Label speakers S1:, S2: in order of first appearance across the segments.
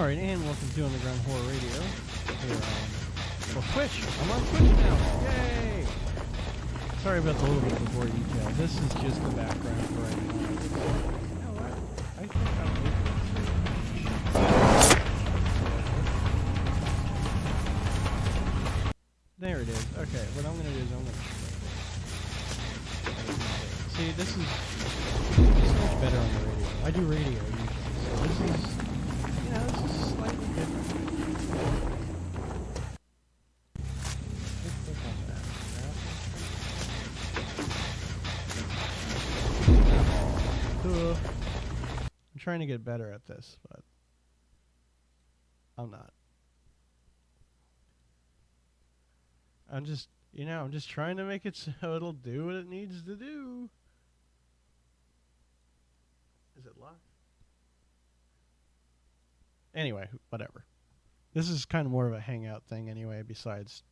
S1: Alright, and welcome to Underground Horror Radio. Here on Twitch. I'm on Twitch now. Yay! Sorry about the little bit of more detail. This is just the background for right now. You know what? I think I'll move this. There it is. Okay, what I'm going to do is I'm going to... See, this is so much better on the radio. I do radio usually, so this is... You know, this is slightly different. Let's click on that. I'm trying to get better at this, but I'm not. I'm just trying to make it so it'll do what it needs to do. Is it live? Anyway, whatever. This is kind of more of a hangout thing anyway, besides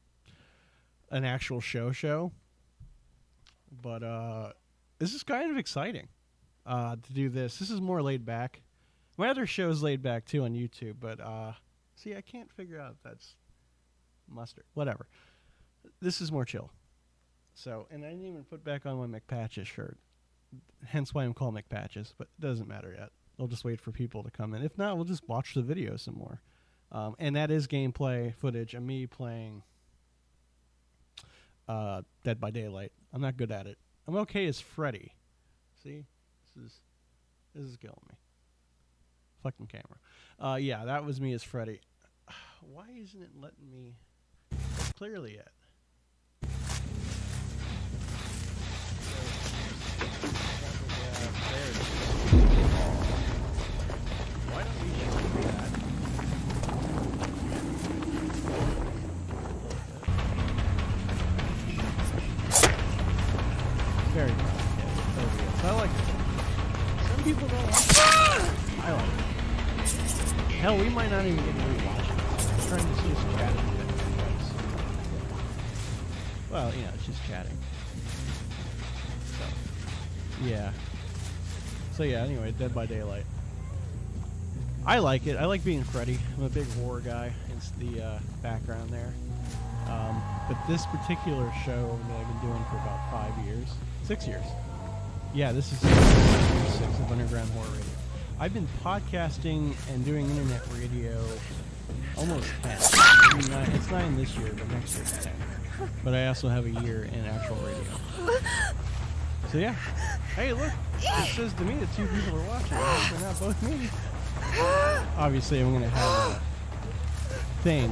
S1: an actual show. But this is kind of exciting to do this. This is more laid back. My other show is laid back too on YouTube, but see, I can't figure out if that's mustard. Whatever. This is more chill. So, and I didn't even put back on my McPatches shirt. Hence why I'm called McPatches, but it doesn't matter yet. I'll just wait for people to come in. If not, we'll just watch the video some more. And that is gameplay footage of me playing Dead by Daylight. I'm not good at it. I'm okay as Freddy. See? This is killing me. Fucking camera. Yeah, that was me as Freddy. Why isn't it letting me clearly yet? There it is. Why don't we just do that? Very complicated. I like it. Some people don't like it. I like it. Hell, we might not even get to rewatch it. I'm trying to see us chatting. Well, you know, it's just chatting. So, yeah. So yeah, anyway, Dead by Daylight. I like it. I like being Freddy. I'm a big horror guy. It's the background there. But this particular show that I've been doing for about 5 years, 6 years. Yeah, this is season 6 of Underground Horror Radio. I've been podcasting and doing internet radio almost 10. It's 9 this year, but next year it's 10. But I also have a year in actual radio. So yeah. Hey, look. It says to me that 2 people are watching. They're not both me. Obviously, I'm going to have a thing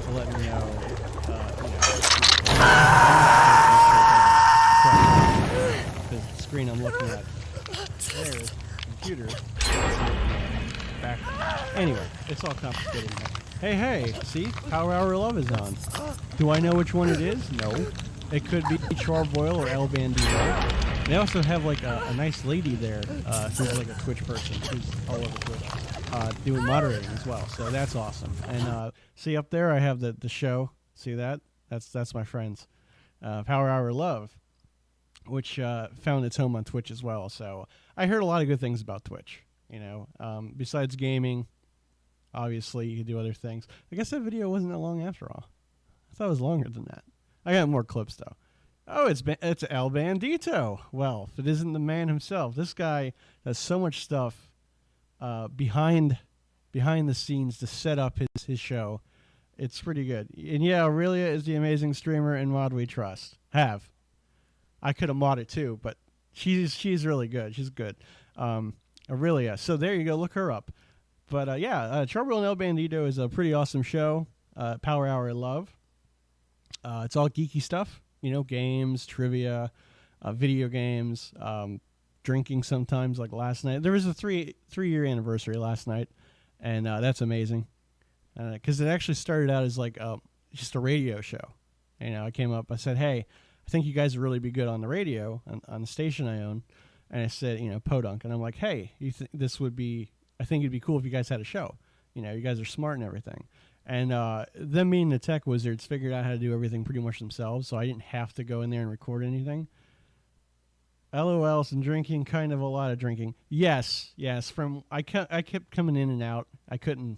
S1: to let me know, the screen I'm looking at there is computer. Back. Anyway, it's all complicated now. Hey, see? Power Hour Love is on. Do I know which one it is? No. It could be Charboil or El Bandito. They also have like a nice lady there who's like a Twitch person who's all over Twitch doing moderating as well. So that's awesome. And see up there, I have the show. See that? That's my friends. Power Hour Love, which found its home on Twitch as well. So I heard a lot of good things about Twitch. You know, besides gaming, obviously you could do other things. I guess that video wasn't that long after all. I thought it was longer than that. I got more clips though. Oh, it's El Bandito. Well, if it isn't the man himself, this guy does so much stuff behind the scenes to set up his show. It's pretty good. And yeah, Aurelia is the amazing streamer and mod we trust. I could have modded too, but she's really good. She's good. Aurelia. So there you go. Look her up. But yeah, Charboil and El Bandito is a pretty awesome show. Power Hour Love. It's all geeky stuff. You know, games, trivia, video games, drinking sometimes, like last night. There was a three-year anniversary last night, and that's amazing. Because it actually started out as like just a radio show. You know, I came up, I said, hey, I think you guys would really be good on the radio, on the station I own. And I said, you know, Podunk. And I'm like, hey, I think it'd be cool if you guys had a show. You know, you guys are smart and everything. And them being the tech wizards figured out how to do everything pretty much themselves, so I didn't have to go in there and record anything. LOL, some drinking, kind of a lot of drinking. Yes. I kept coming in and out. I couldn't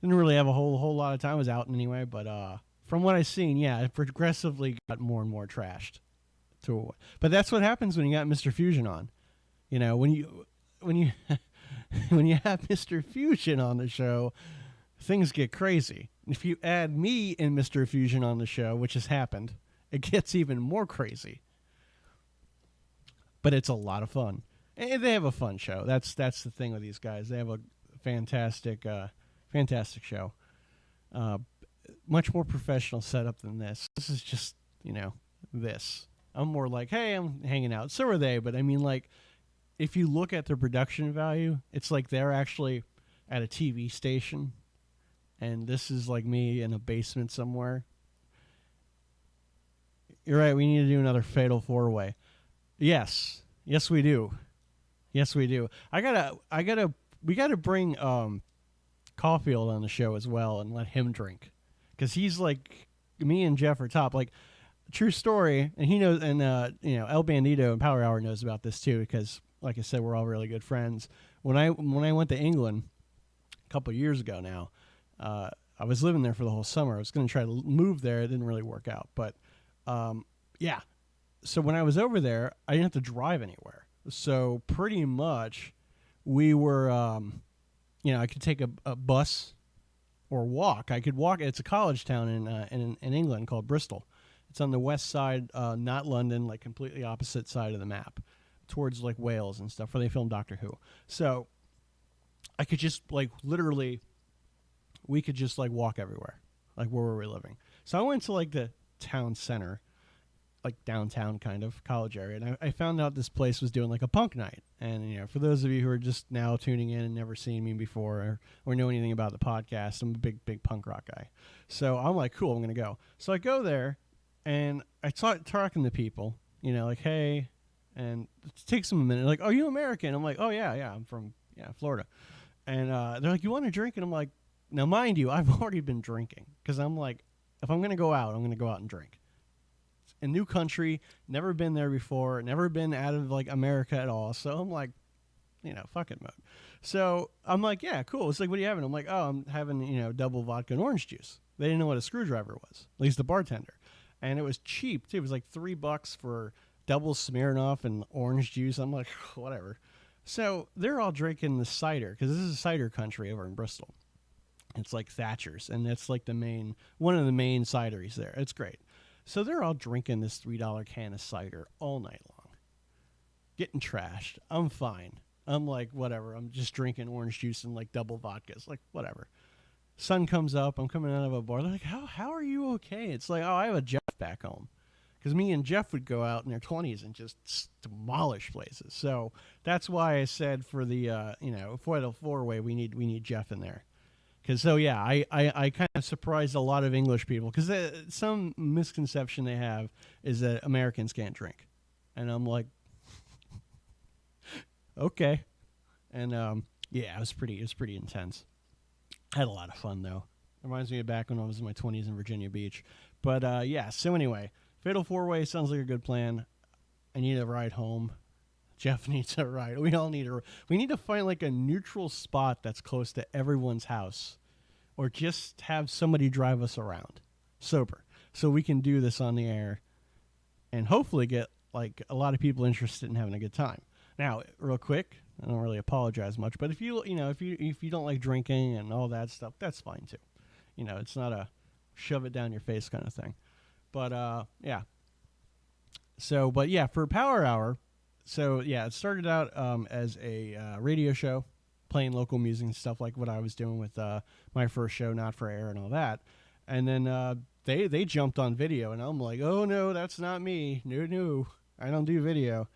S1: Didn't really have a whole lot of time. I was out anyway, but from what I've seen, yeah, it progressively got more and more trashed. But that's what happens when you got Mr. Fusion on. You know, when you when you have Mr. Fusion on the show, things get crazy. If you add me and Mr. Fusion on the show, which has happened, it gets even more crazy. But it's a lot of fun. And they have a fun show. That's the thing with these guys. They have a fantastic show. Much more professional setup than this. This is just, this. I'm more like, hey, I'm hanging out. So are they, but I mean, like, if you look at their production value, it's like they're actually at a TV station, and this is like me in a basement somewhere. You're right, we need to do another Fatal 4-Way. Yes, we do. We gotta bring Caulfield on the show as well and let him drink, because he's like, me and Jeff are top. Like, true story, and he knows, and El Bandito and Power Hour knows about this too, because like I said, we're all really good friends. When I went to England a couple of years ago now, I was living there for the whole summer. I was going to try to move there. It didn't really work out, but yeah. So when I was over there, I didn't have to drive anywhere. So pretty much, we were, I could take a bus or walk. I could walk. It's a college town in England called Bristol. It's on the west side, not London, like completely opposite side of the map, towards like Wales and stuff, where they filmed Doctor Who. So I could just like literally, we could just like walk everywhere, like where were we living. So I went to like the town center, like downtown kind of college area, and I found out this place was doing like a punk night. And for those of you who are just now tuning in and never seen me before or know anything about the podcast, I'm a big punk rock guy. So I'm like, cool, I'm gonna go. So I go there, and I start talking to people, like, hey, and it takes them a minute. Like, oh, you American? I'm like, oh yeah, I'm from Florida. And they're like, you want a drink? And I'm like, now mind you, I've already been drinking, because I'm like, if I'm gonna go out, I'm gonna go out and drink. A new country, never been there before, never been out of like America at all. So I'm like, fuck it mode. So I'm like, yeah, cool. It's like, what are you having? I'm like, oh, I'm having, double vodka and orange juice. They didn't know what a screwdriver was, at least the bartender. And it was cheap too. It was like $3 for double Smirnoff and orange juice. I'm like, whatever. So they're all drinking the cider, because this is a cider country over in Bristol. It's like Thatcher's, and it's like one of the main cideries there. It's great. So they're all drinking this $3 can of cider all night long, getting trashed. I'm fine. I'm like, whatever. I'm just drinking orange juice and like double vodkas, like whatever. Sun comes up. I'm coming out of a bar. They're like, how are you okay? It's like, oh, I have a Jeff back home. Because me and Jeff would go out in their 20s and just demolish places. So that's why I said for the, Fatal 4-Way, we need Jeff in there. Because, so yeah, I kind of surprised a lot of English people. Because some misconception they have is that Americans can't drink. And I'm like, okay. And, yeah, it was pretty intense. I had a lot of fun, though. It reminds me of back when I was in my 20s in Virginia Beach. But, yeah, so anyway, Fatal 4-Way sounds like a good plan. I need a ride home. Jeff needs a ride. We all need we need to find like a neutral spot that's close to everyone's house, or just have somebody drive us around sober, so we can do this on the air and hopefully get like a lot of people interested in having a good time. Now, real quick, I don't really apologize much, but if you don't like drinking and all that stuff, that's fine too. It's not a shove it down your face kind of thing. But yeah. So, but yeah, for Power Hour. So, yeah, it started out as a radio show, playing local music and stuff like what I was doing with my first show, Not For Air, and all that. And then they jumped on video, and I'm like, oh, no, that's not me. No, I don't do video.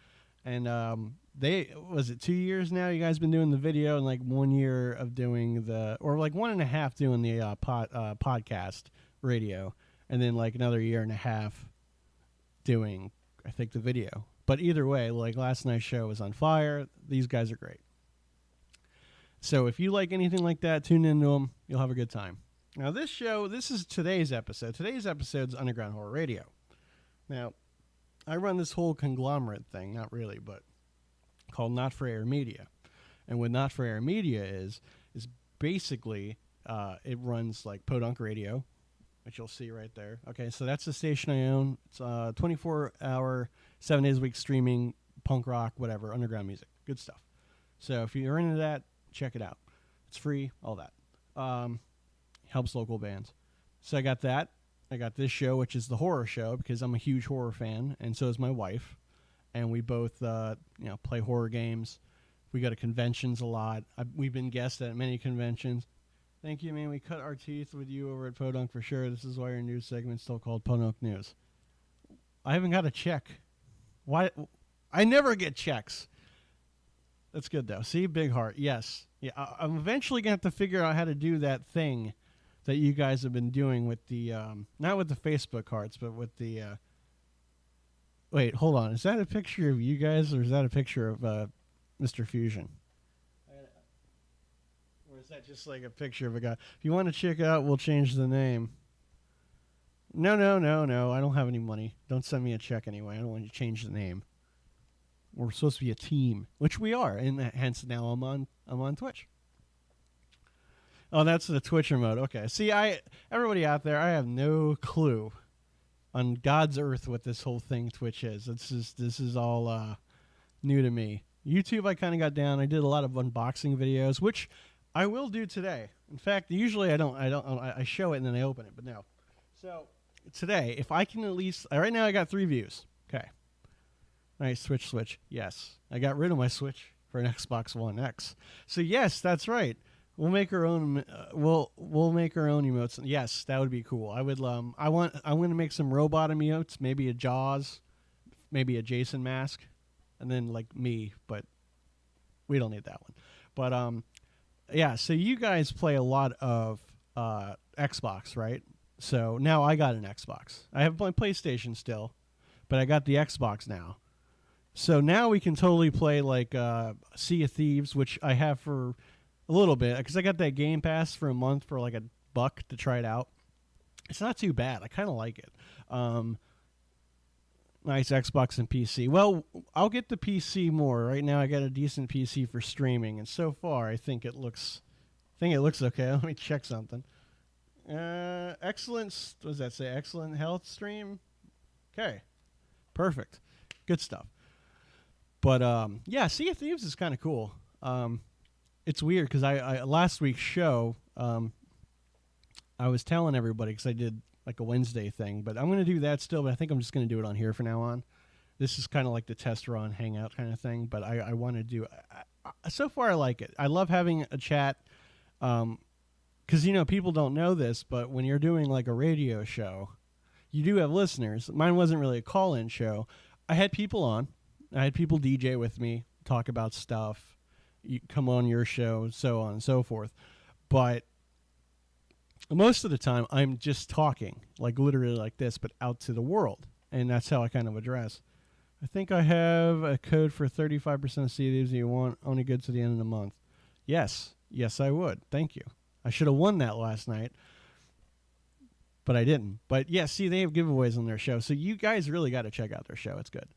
S1: And was it 2 years now? You guys been doing the video, and like 1 year of doing or like 1.5 doing the podcast radio, and then like another year and a half doing, I think, the video. But either way, like last night's show was on fire. These guys are great. So if you like anything like that, tune into them. You'll have a good time. Now this is today's episode. Today's episode's Underground Horror Radio. Now, I run this whole conglomerate thing, not really, but called Not For Air Media. And what Not For Air Media is basically it runs like Podunk Radio, which you'll see right there. Okay, so that's the station I own. It's 24-hour, 7 days a week streaming, punk rock, whatever, underground music. Good stuff. So if you're into that, check it out. It's free, all that. Helps local bands. So I got that. I got this show, which is the horror show, because I'm a huge horror fan, and so is my wife. And we both, play horror games. We go to conventions a lot. We've been guests at many conventions. Thank you, man. We cut our teeth with you over at Podunk for sure. This is why your news segment's still called Podunk News. I haven't got a check. Why? I never get checks. That's good, though. See, big heart. Yes. Yeah, I'm eventually going to have to figure out how to do that thing that you guys have been doing with the, not with the Facebook hearts, but with the, wait, hold on. Is that a picture of you guys, or is that a picture of Mr. Fusion? Or is that just like a picture of a guy? If you want to check it out, we'll change the name. No. I don't have any money. Don't send me a check anyway. I don't want you to change the name. We're supposed to be a team, which we are, and hence now I'm on Twitch. Oh, that's the Twitcher mode. Okay. See, everybody out there, I have no clue on God's earth what this whole thing Twitch is. This is all new to me. YouTube, I kind of got down. I did a lot of unboxing videos, which I will do today. In fact, usually I don't. I show it and then I open it, but no. So today, if I can at least, right now I got 3 views. Okay. Nice, Switch. Yes, I got rid of my Switch for an Xbox One X. So yes, that's right. We'll make our own. We'll make our own emotes. Yes, that would be cool. I would. I'm going to make some robot emotes. Maybe a Jaws, maybe a Jason mask, and then like me. But we don't need that one. But yeah. So you guys play a lot of Xbox, right? So now I got an Xbox. I have my PlayStation still, but I got the Xbox now. So now we can totally play like Sea of Thieves, which I have for a little bit, because I got that Game Pass for a month for like $1 to try it out. It's not too bad. I kind of like it. Nice Xbox and PC. Well, I'll get the PC more. Right now I got a decent PC for streaming, and so far I think it looks okay. Let me check something. Excellent. What does that say? Excellent health stream. Okay. Perfect. Good stuff. But yeah, Sea of Thieves is kind of cool. It's weird because I last week's show, I was telling everybody, because I did like a Wednesday thing, but I'm going to do that still, but I think I'm just going to do it on here for now on. This is kind of like the test run hangout kind of thing, but I want to do, so far I like it. I love having a chat, because, people don't know this, but when you're doing like a radio show, you do have listeners. Mine wasn't really a call-in show. I had people on. I had people DJ with me, talk about stuff, you come on your show, so on and so forth. But most of the time, I'm just talking, like literally like this, but out to the world. And that's how I kind of address. I think I have a code for 35% of CDs you want, only good to the end of the month. Yes, I would. Thank you. I should have won that last night, but I didn't. But yeah, see, they have giveaways on their show. So you guys really got to check out their show. It's good.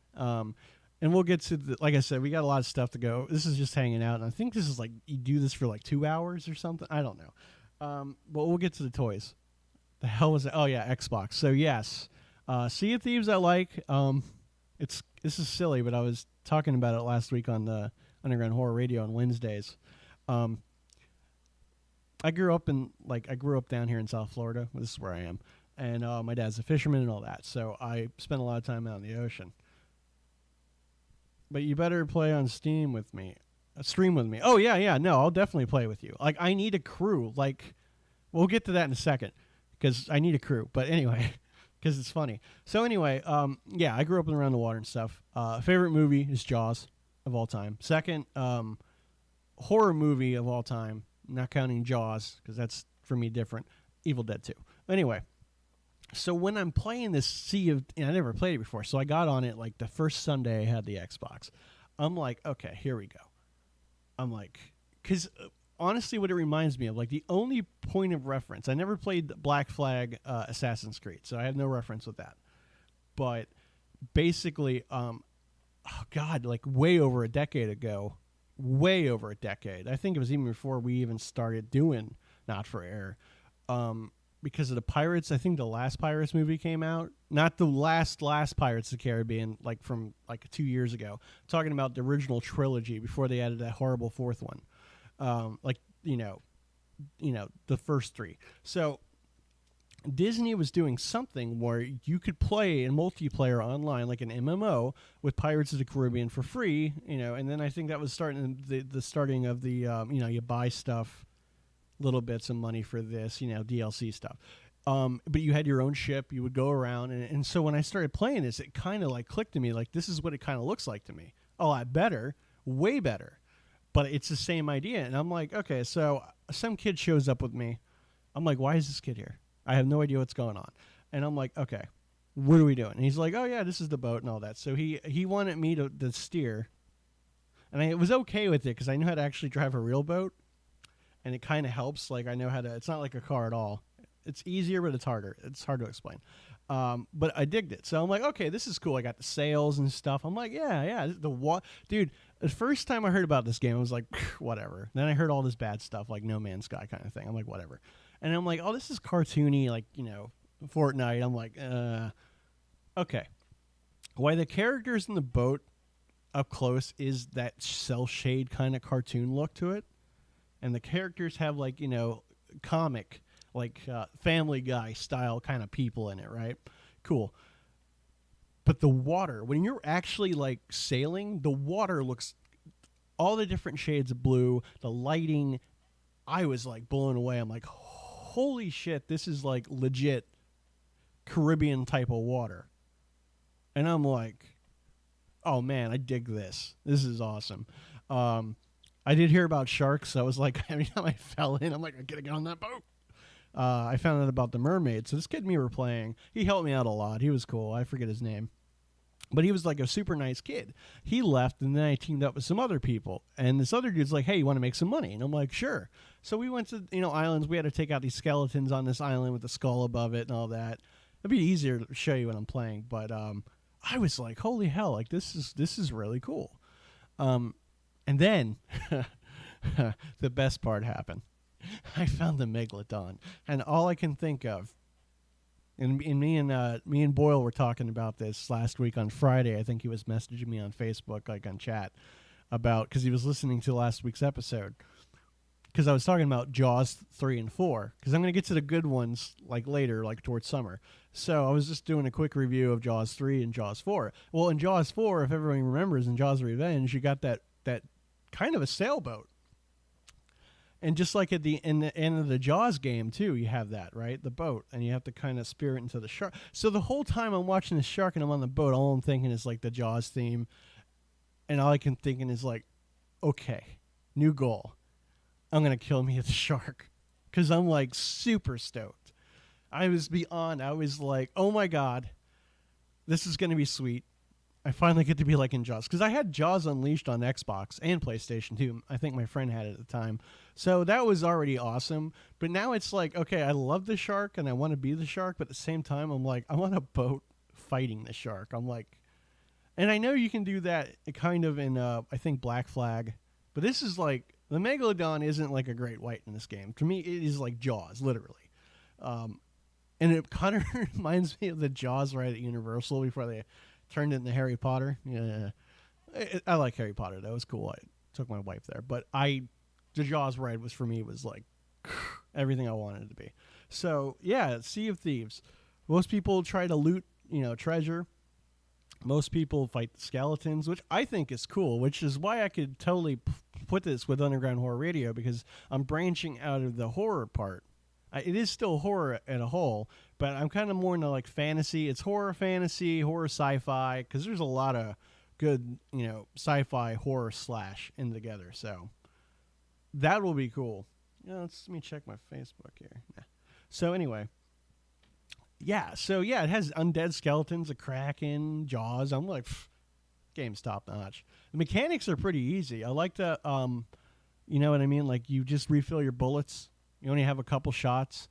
S1: And we'll get to like I said, we got a lot of stuff to go. This is just hanging out. And I think this is like, you do this for like 2 hours or something. I don't know. But we'll get to the toys. The hell was that? Oh yeah, Xbox. So yes, Sea of Thieves I like. This is silly, but I was talking about it last week on the Underground Horror Radio on Wednesdays. I grew up down here in South Florida. This is where I am. And my dad's a fisherman and all that. So I spent a lot of time out in the ocean. But you better play on Steam with me. Stream with me. Oh, yeah. No, I'll definitely play with you. Like, I need a crew. Like, we'll get to that in a second. Because I need a crew. But anyway, because it's funny. So anyway, yeah, I grew up around the water and stuff. Favorite movie is Jaws of all time. Second, horror movie of all time. Not counting Jaws, because that's, for me, different. Evil Dead 2. Anyway. So when I'm playing this Sea of... And I never played it before, so I got on it like the first Sunday I had the Xbox. I'm like, okay, here we go. I'm like... Because honestly what it reminds me of, like the only point of reference... I never played Black Flag Assassin's Creed, so I have no reference with that. But basically, oh God, like way over a decade ago. Way over a decade. I think it was even before we even started doing not for air. Because of the Pirates, I think the last Pirates movie came out. Not the last Pirates of the Caribbean, like from like 2 years ago. I'm talking about the original trilogy before they added that horrible fourth one. Like, the first three. So Disney was doing something where you could play in multiplayer online, like an MMO, with Pirates of the Caribbean for free, and then I think that was starting the starting of the, you buy stuff, little bits of money for this, DLC stuff. But you had your own ship, you would go around, and so when I started playing this, it kind of like clicked to me, like this is what it kind of looks like to me. A lot better, way better, but it's the same idea. And I'm like, okay, so some kid shows up with me. I'm like, why is this kid here? I have no idea what's going on. And I'm like, okay, what are we doing? And he's like, oh, yeah, this is the boat and all that. So he wanted me to steer. And I was okay with it because I knew how to actually drive a real boat. And it kind of helps. Like, I know how to – it's not like a car at all. It's easier, but it's harder. It's hard to explain. But I digged it. So I'm like, okay, this is cool. I got the sails and stuff. I'm like, yeah. Dude, the first time I heard about this game, I was like, whatever. Then I heard all this bad stuff, like No Man's Sky kind of thing. I'm like, whatever. And I'm like, oh, this is cartoony, like, Fortnite. I'm like, okay. Why the characters in the boat up close is that cell shade kind of cartoon look to it. And the characters have, like, comic, like Family Guy style kind of people in it, right? Cool. But the water, when you're actually, like, sailing, the water looks all the different shades of blue, the lighting. I was, like, blown away. I'm like, holy shit, this is like legit Caribbean type of water. And I'm like, oh man, I dig this. This is awesome. I did hear about sharks. So I was like, every time I fell in, I'm like, I gotta get on that boat. I found out about the mermaid. So this kid and me were playing. He helped me out a lot. He was cool. I forget his name. But he was like a super nice kid. He left, and then I teamed up with some other people. And this other dude's like, hey, you want to make some money? And I'm like, sure. So we went to, islands. We had to take out these skeletons on this island with the skull above it and all that. It'd be easier to show you when I'm playing. But I was like, holy hell, like this is really cool. And then the best part happened. I found the Megalodon. And all I can think of, and me and Boyle were talking about this last week on Friday. I think he was messaging me on Facebook, like on chat, about because he was listening to last week's episode. Because I was talking about Jaws 3 and 4. Because I'm going to get to the good ones like later, like towards summer. So I was just doing a quick review of Jaws 3 and Jaws 4. Well, in Jaws 4, if everyone remembers, in Jaws Revenge, you got that kind of a sailboat. And just like at the end of the Jaws game, too, you have that, right? The boat. And you have to kind of spear it into the shark. So the whole time I'm watching the shark and I'm on the boat, all I'm thinking is like the Jaws theme. And all I can thinking is like, okay, new goal. I'm going to kill me the shark. Because I'm like super stoked. I was like, oh my God, this is going to be sweet. I finally get to be like in Jaws. Because I had Jaws Unleashed on Xbox and PlayStation 2. I think my friend had it at the time. So that was already awesome. But now it's like, okay, I love the shark and I want to be the shark. But at the same time, I'm like, I want a boat fighting the shark. I'm like, and I know you can do that kind of in, I think, Black Flag. But this is like, the Megalodon isn't like a great white in this game. To me, it is like Jaws, literally. And it kind of reminds me of the Jaws ride at Universal before they turned it into Harry Potter. Yeah, I like Harry Potter. That was cool. I took my wife there. But the Jaws ride was, for me, was like everything I wanted it to be. So, yeah, Sea of Thieves. Most people try to loot, treasure. Most people fight the skeletons, which I think is cool, which is why I could totally put this with Underground Horror Radio, because I'm branching out of the horror part. It is still horror at a whole, but I'm kind of more into like fantasy. It's horror fantasy, horror sci-fi, because there's a lot of good, sci-fi horror slash in together. So that will be cool. Let me check my Facebook here. Nah. So anyway, it has undead skeletons, a kraken, Jaws. I'm like, game's top notch. The mechanics are pretty easy. I like the, you know what I mean? Like you just refill your bullets. You only have a couple shots.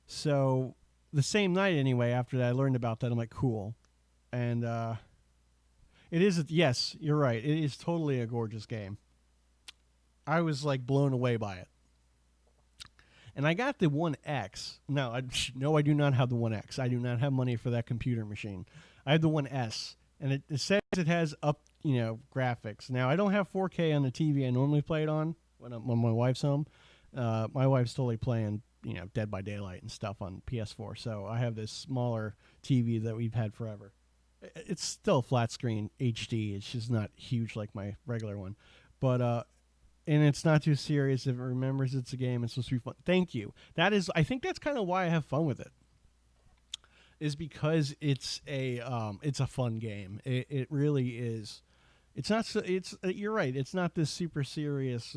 S1: So the same night anyway, after that, I learned about that. I'm like, cool. And it is, yes, you're right. It is totally a gorgeous game. I was like blown away by it. And I got the One X. No, I do not have the One X. I do not have money for that computer machine. I have the One S, and it says it has up, graphics. Now, I don't have 4K on the TV I normally play it on when my wife's home. My wife's totally playing, Dead by Daylight and stuff on PS4. So I have this smaller TV that we've had forever. It's still flat screen HD. It's just not huge like my regular one. But, and it's not too serious. If it remembers it's a game, it's supposed to be fun. Thank you. I think that's kind of why I have fun with it. Is because it's a fun game. It really is. It's not. You're right. It's not this super serious.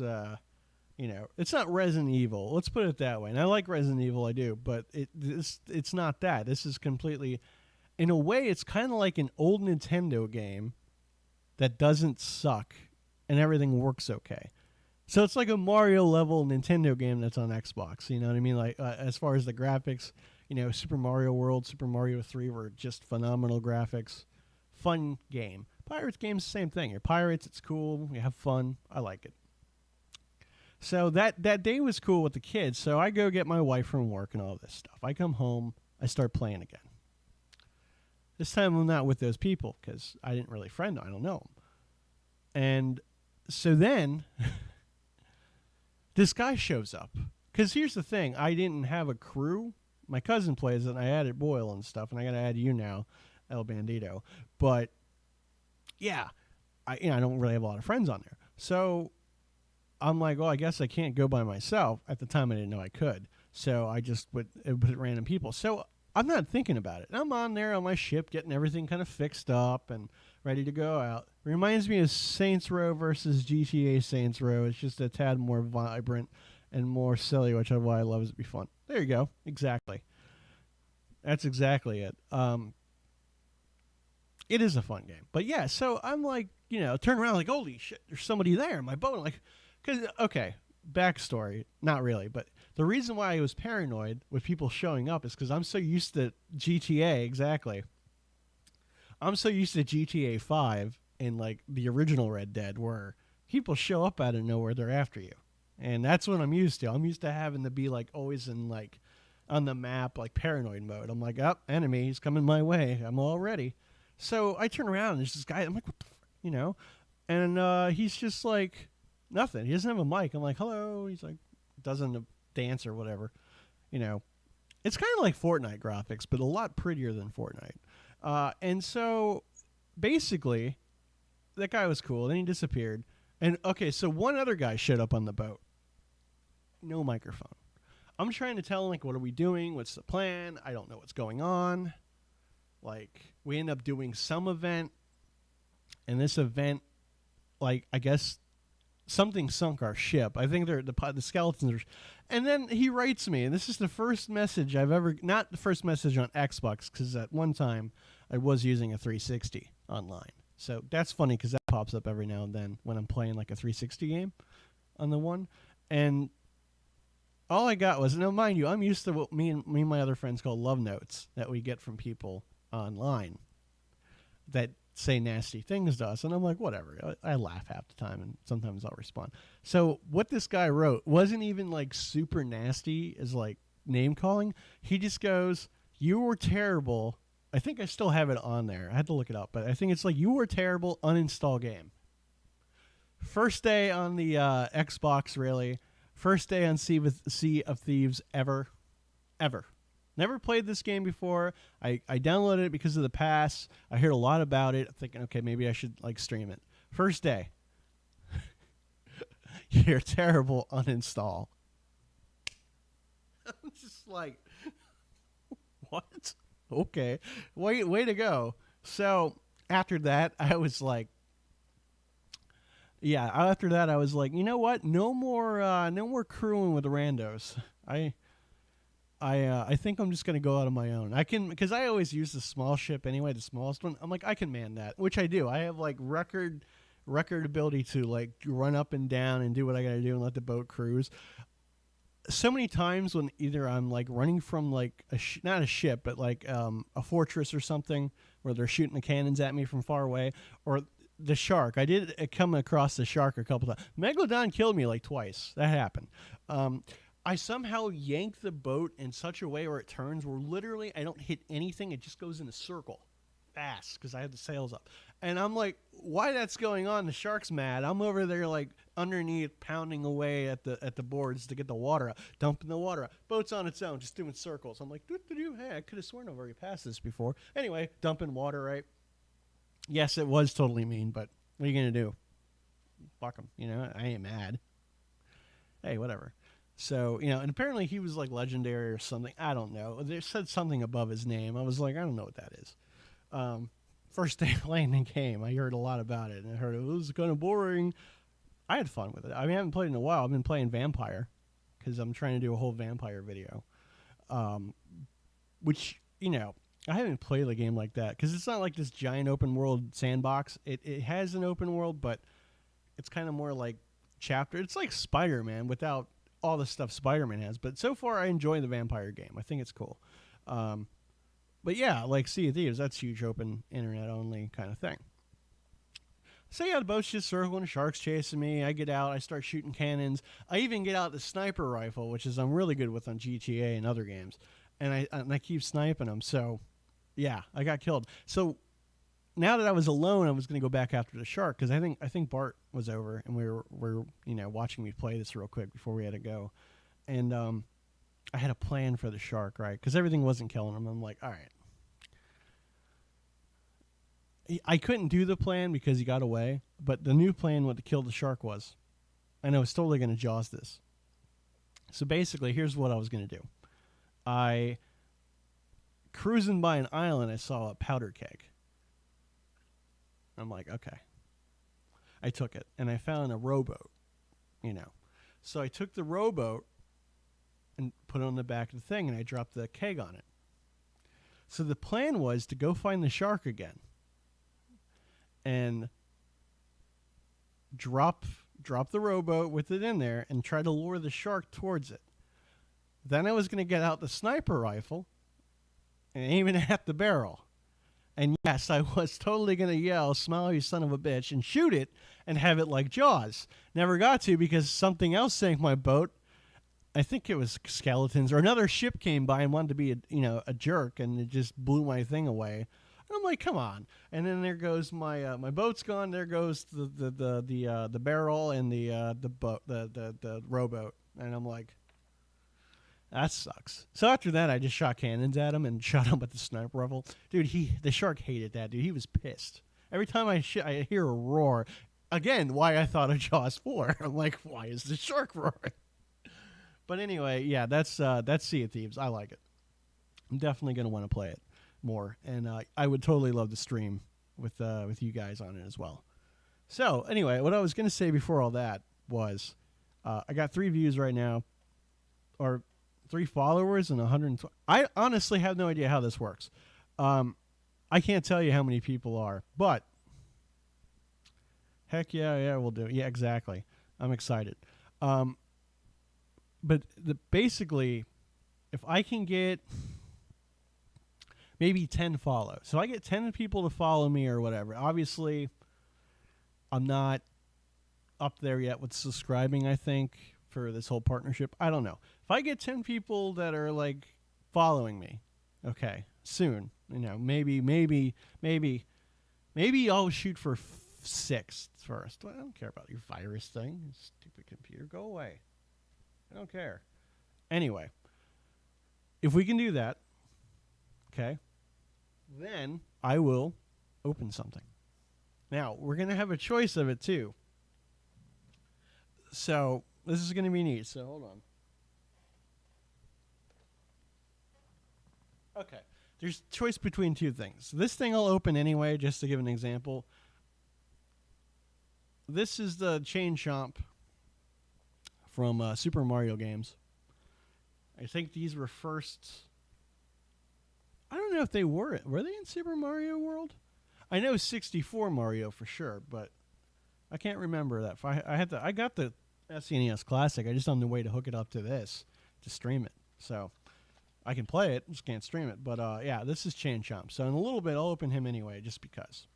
S1: It's not Resident Evil. Let's put it that way. And I like Resident Evil. I do, but it's not that. This is completely. In a way, it's kind of like an old Nintendo game that doesn't suck and everything works okay. So it's like a Mario level Nintendo game that's on Xbox. You know what I mean? Like as far as the graphics, Super Mario World, Super Mario 3 were just phenomenal graphics. Fun game. Pirates game's the same thing. You're pirates. It's cool. You have fun. I like it. So that day was cool with the kids. So I go get my wife from work and all this stuff. I come home. I start playing again. This time I'm not with those people because I didn't really friend them. I don't know them. And so then this guy shows up. Because here's the thing. I didn't have a crew. My cousin plays it, and I added Boyle and stuff, and I got to add you now, El Bandito. But, yeah, I don't really have a lot of friends on there. So I'm like, well, I guess I can't go by myself. At the time, I didn't know I could. So I just put random people. So I'm not thinking about it. I'm on there on my ship getting everything kind of fixed up and ready to go out. Reminds me of Saints Row versus GTA Saints Row. It's just a tad more vibrant and more silly, which is why I love it to be fun. There you go. Exactly. That's exactly it. It is a fun game. But yeah, so I'm like, turn around like, holy shit, there's somebody there in my boat. Like, okay, backstory. Not really, but the reason why I was paranoid with people showing up is because I'm so used to GTA, exactly. I'm so used to GTA 5 and like the original Red Dead where people show up out of nowhere, they're after you. And that's what I'm used to. I'm used to having to be like always in like on the map, like paranoid mode. I'm like, oh, enemy, he's coming my way. I'm all ready. So I turn around and there's this guy. I'm like, what the And he's just like, nothing. He doesn't have a mic. I'm like, hello. He's like, doesn't dance or whatever. It's kind of like Fortnite graphics, but a lot prettier than Fortnite. And so basically, that guy was cool. Then he disappeared. And okay, so one other guy showed up on the boat. No microphone. I'm trying to tell him, like, what are we doing? What's the plan? I don't know what's going on. Like, we end up doing some event. And this event, like, I guess something sunk our ship. I think the skeletons are... And then he writes me, and this is the first message I've ever... Not the first message on Xbox, because at one time I was using a 360 online. So that's funny, because that pops up every now and then when I'm playing, like, a 360 game on the one. And all I got was... Now, mind you, I'm used to what me and my other friends call love notes that we get from people online that say nasty things to us, and I'm like, whatever. I laugh half the time, and sometimes I'll respond. So what this guy wrote wasn't even like super nasty as like name calling. He just goes, "You were terrible." I think I still have it on there. I had to look it up, but I think it's like, "You were terrible. Uninstall game." First day on the Xbox, really. First day on Sea of Thieves ever. Never played this game before. I downloaded it because of the pass. I heard a lot about it. I'm thinking, okay, maybe I should like stream it. First day. You're terrible. Uninstall. I'm just like, what? Okay. Way to go. So after that, I was like, you know what? No more crewing with the randos. I think I'm just going to go out on my own. Because I always use the small ship anyway, the smallest one. I'm like, I can man that, which I do. I have like record ability to like run up and down and do what I got to do and let the boat cruise. So many times when either I'm like running from like not a ship, but like a fortress or something where they're shooting the cannons at me from far away, or the shark. I did come across the shark a couple times. Megalodon killed me like twice. That happened. I somehow yank the boat in such a way where it turns where literally I don't hit anything. It just goes in a circle fast because I had the sails up. And I'm like, why that's going on? The shark's mad. I'm over there like underneath pounding away at the boards to get the water out, dumping the water out. Boat's on its own, just doing circles. I'm like, doo-doo-doo. Hey, I could have sworn I've already passed this before. Anyway, dumping water, right? Yes, it was totally mean, but what are you going to do? Fuck him. You know, I ain't mad. Hey, whatever. So, and apparently he was like legendary or something. I don't know. They said something above his name. I was like, I don't know what that is. First day playing the game, I heard a lot about it, and I heard it was kind of boring. I had fun with it. I haven't played in a while. I've been playing Vampire because I'm trying to do a whole Vampire video, which, I haven't played a game like that because it's not like this giant open world sandbox. It has an open world, but it's kind of more like chapter. It's like Spider-Man without all the stuff Spider-Man has. But so far, I enjoy the Vampire game. I think it's cool. But yeah, like Sea of Thieves, that's huge open internet only kind of thing. So yeah, the boat's just circling, sharks chasing me. I get out, I start shooting cannons. I even get out the sniper rifle, which is I'm really good with on GTA and other games. And I keep sniping them. So yeah, I got killed. So now that I was alone, I was going to go back after the shark because I think Bart was over and we were watching me play this real quick before we had to go. And I had a plan for the shark, right? Because everything wasn't killing him. I'm like, all right. I couldn't do the plan because he got away, but the new plan what to kill the shark was. And I was totally going to Jaws this. So basically, here's what I was going to do. Cruising by an island, I saw a powder keg. I'm like, okay. I took it, and I found a rowboat, So I took the rowboat and put it on the back of the thing, and I dropped the keg on it. So the plan was to go find the shark again and drop the rowboat with it in there and try to lure the shark towards it. Then I was going to get out the sniper rifle and aim it at the barrel. And yes, I was totally going to yell, "Smile, you son of a bitch," and shoot it and have it like Jaws. Never got to because something else sank my boat. I think it was skeletons or another ship came by and wanted to be a jerk, and it just blew my thing away. And I'm like, come on! And then there goes my boat's gone. There goes the barrel and the rowboat. And I'm like, that sucks. So after that, I just shot cannons at him and shot him with the sniper rifle. Dude, the shark hated that. Dude, he was pissed. Every time I hear a roar, again, why I thought of Jaws 4. I'm like, why is the shark roaring? But anyway, yeah, that's Sea of Thieves. I like it. I'm definitely going to want to play it more, and I would totally love to stream with you guys on it as well. So anyway, what I was going to say before all that was I got 3 views right now, or 3 followers and 120. I honestly have no idea how this works. I can't tell you how many people are, but heck yeah, we'll do it. Yeah, exactly. I'm excited. But basically, if I can get maybe 10 follows, so I get 10 people to follow me or whatever. Obviously, I'm not up there yet with subscribing, I think, for this whole partnership. I don't know. If I get 10 people that are like following me, okay, soon, maybe I'll shoot for 6 first. Well, I don't care about your virus thing. Stupid computer, go away. I don't care. Anyway, if we can do that, okay, then I will open something. Now, we're going to have a choice of it, too. So, this is going to be neat. So, hold on. Okay. There's choice between 2 things. This thing I'll open anyway, just to give an example. This is the Chain Chomp from Super Mario games. I think these were first. I don't know if they were they in Super Mario World? I know 64 Mario for sure, but I can't remember that. I got the SNES Classic. I just on the way to hook it up to this to stream it. So I can play it, just can't stream it. But yeah, this is Chain Chomp. So in a little bit, I'll open him anyway, just because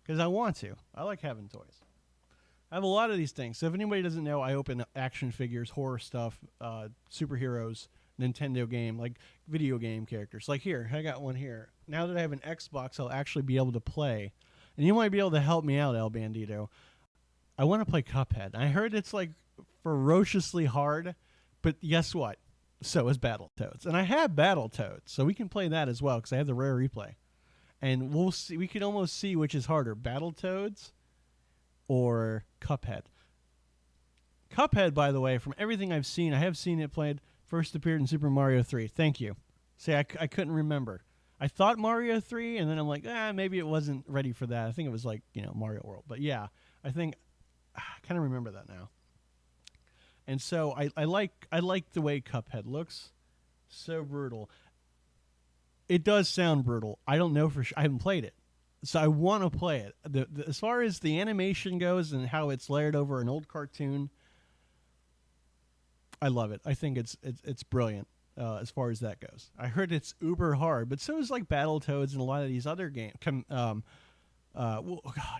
S1: I want to. I like having toys. I have a lot of these things. So if anybody doesn't know, I open action figures, horror stuff, superheroes, Nintendo game, like video game characters. Like here, I got one here. Now that I have an Xbox, I'll actually be able to play. And you might be able to help me out, El Bandito. I want to play Cuphead. I heard it's like ferociously hard, but guess what? So is Battletoads. And I have Battletoads, so we can play that as well because I have the rare replay. And we'll see. We can almost see which is harder, Battletoads or Cuphead. Cuphead, by the way, from everything I've seen, I have seen it played. First appeared in Super Mario 3. Thank you. See, I couldn't remember. I thought Mario 3, and then I'm like, maybe it wasn't ready for that. I think it was like, Mario World. But yeah, I think I kind of remember that now. And so I like the way Cuphead looks. So brutal. It does sound brutal. I don't know for sure. I haven't played it. So I want to play it. As far as the animation goes and how it's layered over an old cartoon, I love it. I think it's brilliant as far as that goes. I heard it's uber hard, but so is like Battletoads and a lot of these other games.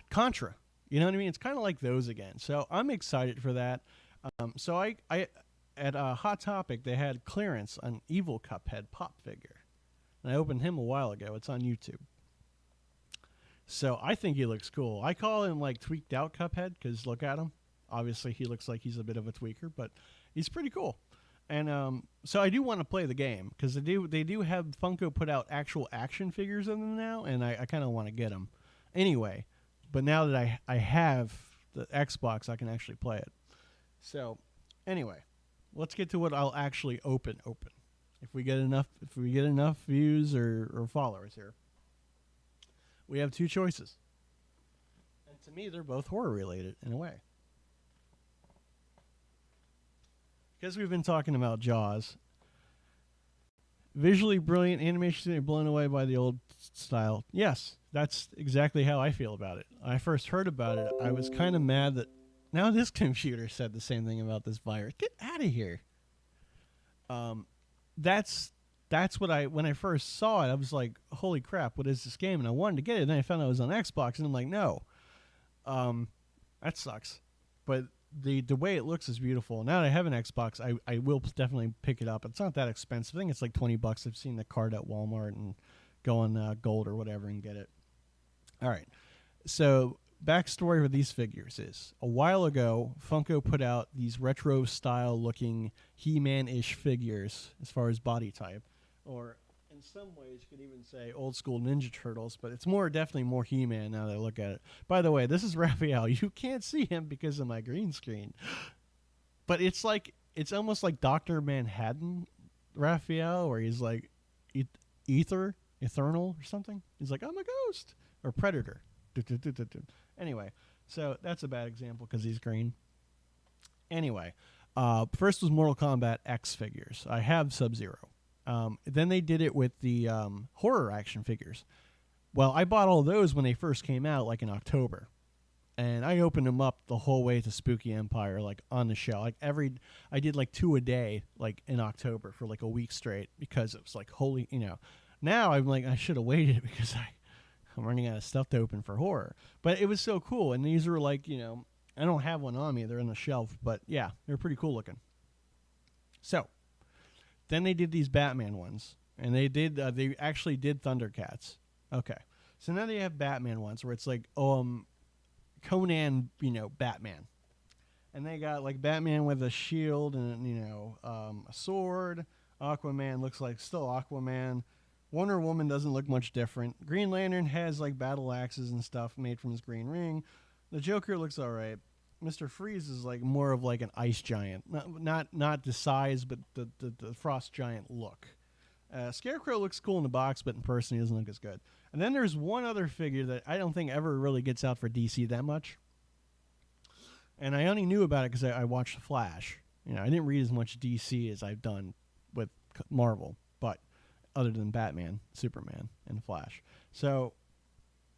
S1: Contra. You know what I mean? It's kind of like those again. So I'm excited for that. So I at Hot Topic, they had clearance on Evil Cuphead pop figure. And I opened him a while ago. It's on YouTube. So I think he looks cool. I call him like tweaked out Cuphead because look at him. Obviously, he looks like he's a bit of a tweaker, but he's pretty cool. And so I do want to play the game because they do have Funko put out actual action figures of them now, and I kind of want to get them. Anyway, but now that I have the Xbox, I can actually play it. So anyway, let's get to what I'll actually open. If we get enough views or followers here, we have two choices. And to me, they're both horror related in a way. Because we've been talking about Jaws. Visually brilliant animation, you're blown away by the old style. Yes, that's exactly how I feel about it. When I first heard about it, I was kind of mad that now this computer said the same thing about this virus. Get out of here. That's what when I first saw it, I was like, holy crap, what is this game? And I wanted to get it, and then I found out it was on Xbox, and I'm like, no. That sucks. But the way it looks is beautiful. Now that I have an Xbox, I will definitely pick it up. It's not that expensive. I think it's like $20. I've seen the card at Walmart and go on Gold or whatever and get it. All right. So backstory for these figures is a while ago, Funko put out these retro style looking He-Man-ish figures as far as body type, or in some ways you could even say old school Ninja Turtles, but it's definitely more He-Man now that I look at it. By the way, this is Raphael. You can't see him because of my green screen, but it's almost like Dr. Manhattan Raphael, where he's like Eternal or something. He's like, I'm a ghost, or Predator. Anyway, so that's a bad example because he's green. Anyway, first was Mortal Kombat X figures. I have Sub-Zero. Then they did it with the horror action figures. Well, I bought all those when they first came out, like in October. And I opened them up the whole way to Spooky Empire, like on the show. I did like 2 a day, like in October for like a week straight because it was like holy, Now I'm like, I should have waited because I'm running out of stuff to open for horror. But it was so cool. And these were like, I don't have one on me. They're on the shelf. But yeah, they're pretty cool looking. So then they did these Batman ones. And they actually did Thundercats. Okay. So now they have Batman ones where it's like, Conan, Batman. And they got like Batman with a shield and, a sword. Aquaman looks like still Aquaman. Wonder Woman doesn't look much different. Green Lantern has like battle axes and stuff made from his green ring. The Joker looks all right. Mr. Freeze is like more of like an ice giant, not the size, but the frost giant look. Scarecrow looks cool in the box, but in person he doesn't look as good. And then there's one other figure that I don't think ever really gets out for DC that much. And I only knew about it because I watched The Flash. I didn't read as much DC as I've done with Marvel, but other than Batman, Superman, and Flash. So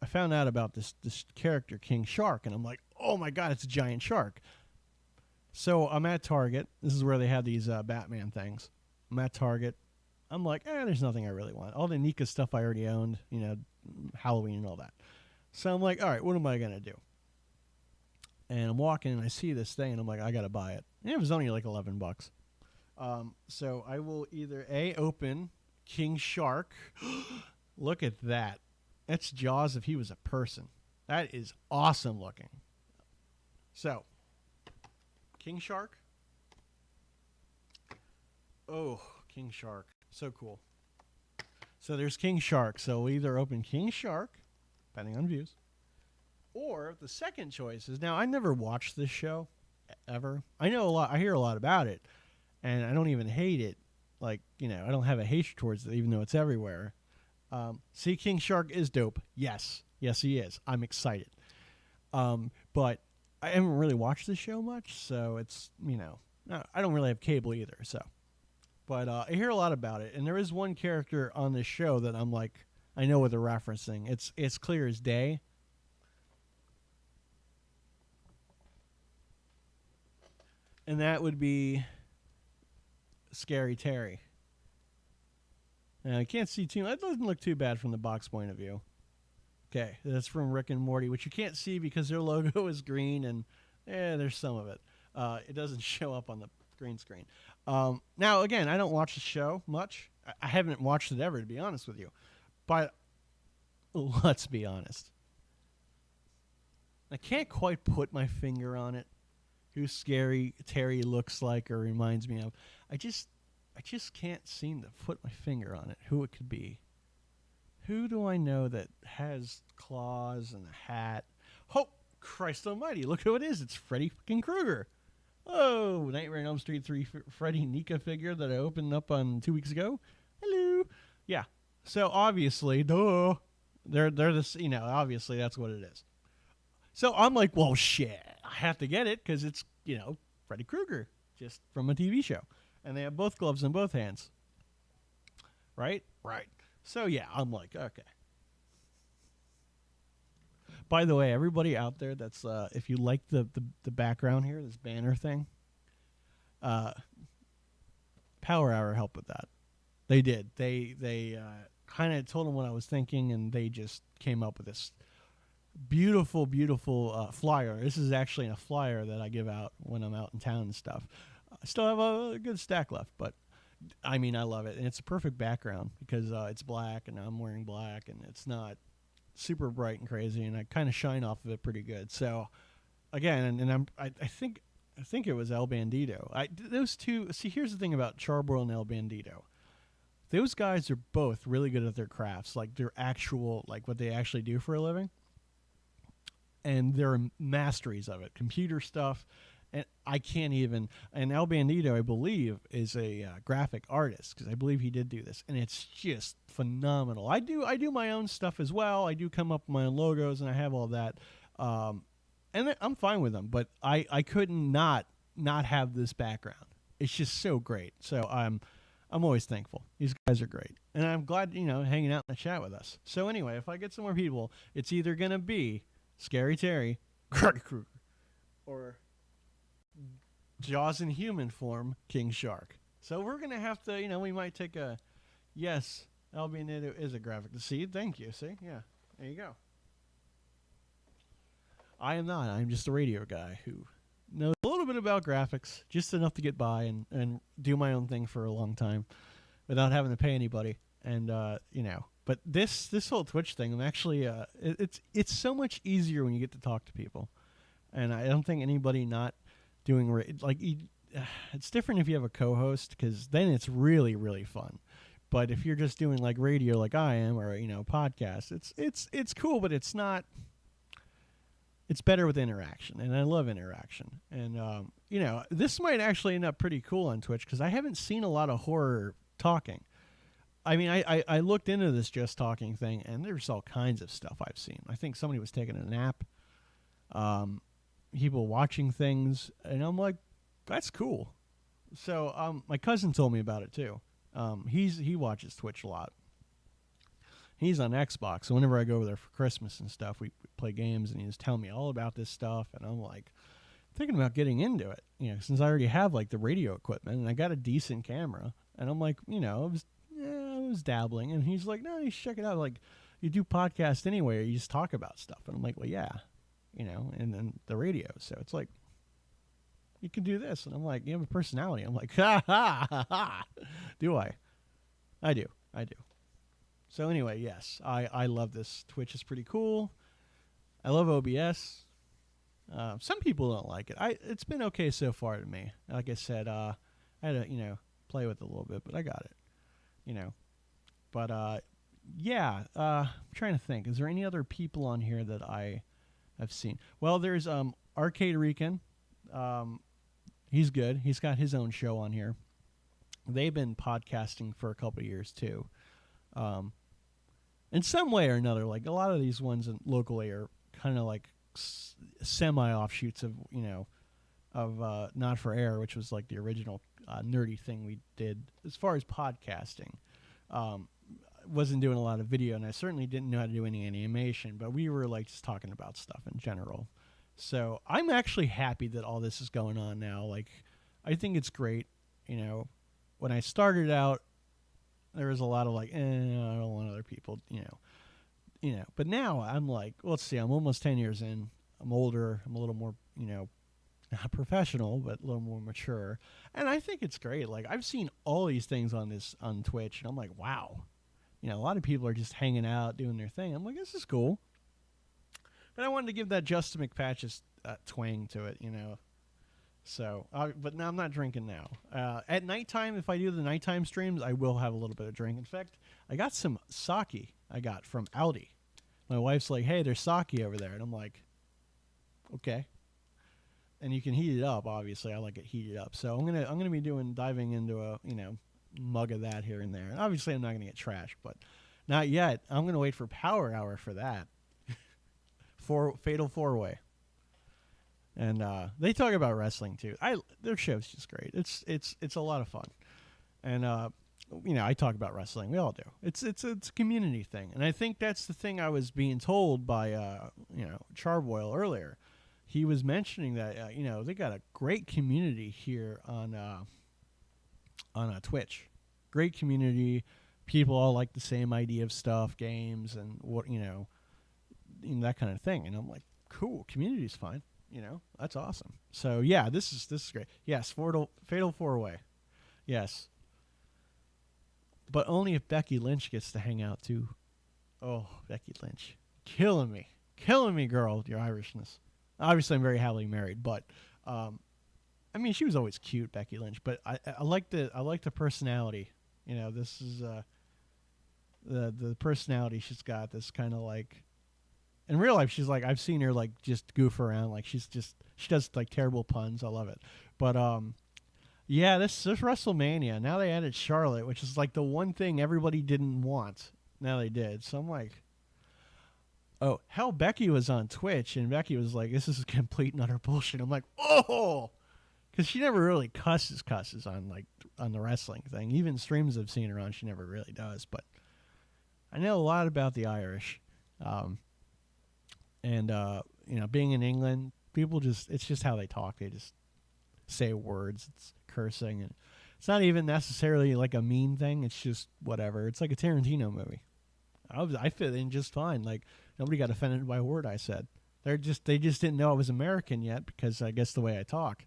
S1: I found out about this character, King Shark, and I'm like, oh my god, it's a giant shark. So I'm at Target. This is where they have these Batman things. I'm at Target. I'm like, there's nothing I really want. All the Nika stuff I already owned, Halloween and all that. So I'm like, all right, what am I going to do? And I'm walking and I see this thing and I'm like, I gotta buy it. And it was only like $11. So I will either open King Shark. Look at that. That's Jaws if he was a person. That is awesome looking. So, King Shark. Oh, King Shark. So cool. So there's King Shark. So we'll either open King Shark, depending on views, or the second choice is, now I never watched this show ever. I know a lot. I hear a lot about it, and I don't even hate it. Like, I don't have a hatred towards it, even though it's everywhere. See, King Shark is dope. Yes, he is. I'm excited. But I haven't really watched this show much, so it's, I don't really have cable either. So, but I hear a lot about it, and there is one character on this show that I'm like, I know what they're referencing. It's clear as day. And that would be Scary Terry. Now, I can't see too much. It doesn't look too bad from the box point of view. Okay, that's from Rick and Morty, which you can't see because their logo is green, and there's some of it. It doesn't show up on the green screen. Now, again, I don't watch the show much. I haven't watched it ever, to be honest with you. But let's be honest. I can't quite put my finger on it, who Scary Terry looks like or reminds me of. I just can't seem to put my finger on it, who it could be. Who do I know that has claws and a hat? Oh, Christ almighty, look who it is. It's Freddy fucking Krueger. Oh, Nightmare on Elm Street 3 Freddy Nika figure that I opened up on 2 weeks ago. Hello. Yeah. So obviously, duh. They're this, obviously that's what it is. So I'm like, well, shit, I have to get it because it's, Freddy Krueger, just from a TV show. And they have both gloves in both hands. Right? Right. So, yeah, I'm like, okay. By the way, everybody out there that's, if you like the background here, this banner thing, Power Hour helped with that. They did. They kind of told them what I was thinking, and they just came up with this beautiful, beautiful flyer. This is actually a flyer that I give out when I'm out in town and stuff. I still have a good stack left, but I love it. And it's a perfect background because it's black and I'm wearing black and it's not super bright and crazy, and I kind of shine off of it pretty good. So again, and I think it was El Bandito. Those two, see, here's the thing about Charbroil and El Bandito. Those guys are both really good at their crafts, like their actual, like what they actually do for a living. And they're masteries of it, computer stuff. And I can't even, and El Bandito, I believe, is a graphic artist, because I believe he did do this. And it's just phenomenal. I do my own stuff as well. I do come up with my own logos, and I have all that. And I'm fine with them, but I couldn't not have this background. It's just so great. So I'm always thankful. These guys are great. And I'm glad, hanging out in the chat with us. So anyway, if I get some more people, it's either going to be Scary Terry, Freddy Krueger, or Jaws in human form, King Shark. So we're going to have to, we might take a, yes, El Bandito is a graphic. See, thank you. See, yeah, there you go. I am not. I'm just a radio guy who knows a little bit about graphics, just enough to get by and do my own thing for a long time without having to pay anybody. And, but this whole Twitch thing, I'm actually, it's so much easier when you get to talk to people. And I don't think anybody not doing, it's different if you have a co-host, because then it's really, really fun. But if you're just doing like radio like I am, or, podcast, it's cool, but it's not, it's better with interaction. And I love interaction. And, this might actually end up pretty cool on Twitch, because I haven't seen a lot of horror talking. I mean, I looked into this just talking thing, and there's all kinds of stuff I've seen. I think somebody was taking a nap, people watching things, and I'm like, that's cool. So my cousin told me about it too. He watches Twitch a lot. He's on Xbox, so whenever I go over there for Christmas and stuff, we play games, and he's telling me all about this stuff, and I'm like, thinking about getting into it, since I already have like the radio equipment, and I got a decent camera, and I'm like, I was dabbling, and he's like, no, you should check it out. Like, you do podcast anyway, or you just talk about stuff. And I'm like, well, yeah. and then the radio. So it's like, you can do this. And I'm like, you have a personality. I'm like, ha ha ha ha. Do I? I do. So anyway, yes, I love this. Twitch is pretty cool. I love OBS. Some people don't like it. It's been okay so far to me. Like I said, I had to play with it a little bit, but I got it. But yeah, I'm trying to think. Is there any other people on here that I have seen? Well, there's Arcade Rican. He's good. He's got his own show on here. They've been podcasting for a couple of years too. In some way or another, like a lot of these ones locally are kind of like semi offshoots of Not for Air, which was like the original nerdy thing we did as far as podcasting. Wasn't doing a lot of video, and I certainly didn't know how to do any animation, but we were like just talking about stuff in general. So I'm actually happy that all this is going on now. Like, I think it's great. When I started out, there was a lot of like, I don't want other people, But now I'm like, let's see, I'm almost 10 years in. I'm older. I'm a little more, not professional, but a little more mature. And I think it's great. Like, I've seen all these things on Twitch, and I'm like, wow. A lot of people are just hanging out, doing their thing. I'm like, this is cool. But I wanted to give that Justin McPatches twang to it, So, but now I'm not drinking now. At nighttime, if I do the nighttime streams, I will have a little bit of drink. In fact, I got some sake I got from Aldi. My wife's like, hey, there's sake over there. And I'm like, okay. And you can heat it up, obviously. I like it heated up. So I'm gonna be diving into a, mug of that here and there. And obviously I'm not gonna get trashed, but not yet. I'm gonna wait for Power Hour for that. Fatal 4-Way. And they talk about wrestling too. Their show's just great. It's a lot of fun. And I talk about wrestling. We all do. It's a community thing. And I think that's the thing I was being told by Charboil earlier. He was mentioning that they got a great community here on Twitch. Great community. People all like the same idea of stuff, games, and what that kind of thing. And I'm like, cool. Community's fine. That's awesome. So yeah, this is great. Yes, Fatal 4-Way. Yes, but only if Becky Lynch gets to hang out too. Oh, Becky Lynch, killing me, girl. Your Irishness. Obviously, I'm very happily married, but she was always cute, Becky Lynch. But I like the personality. This is the personality she's got. This kind of like. In real life, she's like, I've seen her like just goof around, like she does like terrible puns. I love it. But yeah, this WrestleMania. Now they added Charlotte, which is like the one thing everybody didn't want. Now they did. So I'm like, oh hell, Becky was on Twitch, and Becky was like, this is complete and utter bullshit. I'm like, oh, because she never really cusses on the wrestling thing. Even streams I've seen her on, she never really does. But I know a lot about the Irish. And, being in England, people it's just how they talk. They just say words. It's cursing. And it's not even necessarily like a mean thing. It's just whatever. It's like a Tarantino movie. I fit in just fine. Like, nobody got offended by a word I said. They just didn't know I was American yet because I guess the way I talk.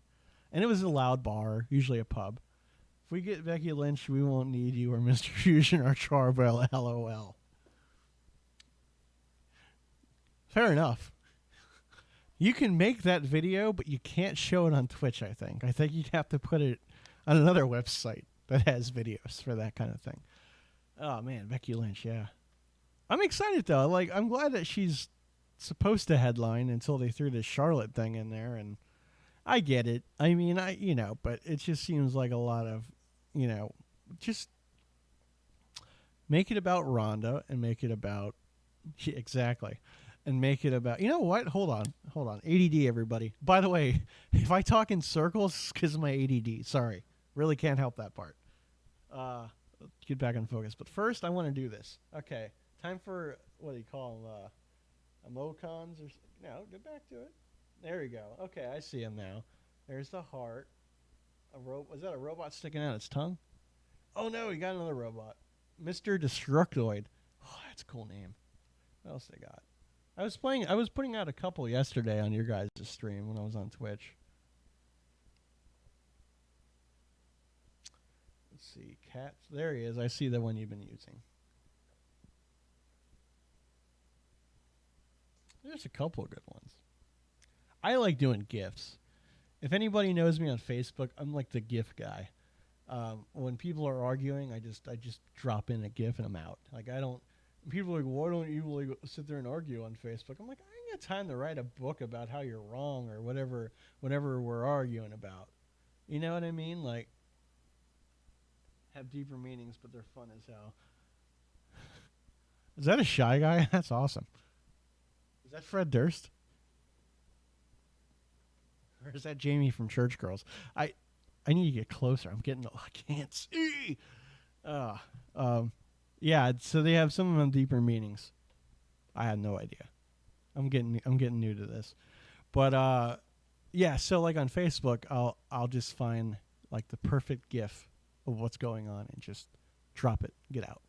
S1: And it was a loud bar, usually a pub. If we get Becky Lynch, we won't need you or Mr. Fusion or Charbel, LOL. Fair enough. You can make that video, but you can't show it on Twitch, I think. I think you'd have to put it on another website that has videos for that kind of thing. Oh, man, Becky Lynch, yeah. I'm excited, though. Like, I'm glad that she's supposed to headline until they threw this Charlotte thing in there, and I get it. I mean, but it just seems like a lot of, just make it about Ronda and make it about, exactly. And make it about, you know what? Hold on. ADD, everybody. By the way, if I talk in circles, it's because of my ADD. Sorry. Really can't help that part. Get back on focus. But first, I want to do this. Okay. Time for, what do you call them? Emoticons? No, get back to it. There we go. Okay, I see him now. There's the heart. Was that a robot sticking out its tongue? Oh, no, he got another robot. Mr. Destructoid. Oh, that's a cool name. What else they got? I was putting out a couple yesterday on your guys' stream when I was on Twitch. Let's see, cats. There he is. I see the one you've been using. There's a couple of good ones. I like doing GIFs. If anybody knows me on Facebook, I'm like the GIF guy. When people are arguing, I just drop in a GIF and I'm out. Like I don't. People are like, why don't you like sit there and argue on Facebook? I'm like, I ain't got time to write a book about how you're wrong or whatever we're arguing about. You know what I mean? Like, have deeper meanings, but they're fun as hell. Is that a Shy Guy? That's awesome. Is that Fred Durst? Or is that Jamie from Church Girls? I need to get closer. I can't see. Yeah, so they have some of them deeper meanings. I had no idea. I'm getting new to this. But yeah, so like on Facebook, I'll just find like the perfect GIF of what's going on and just drop it, get out.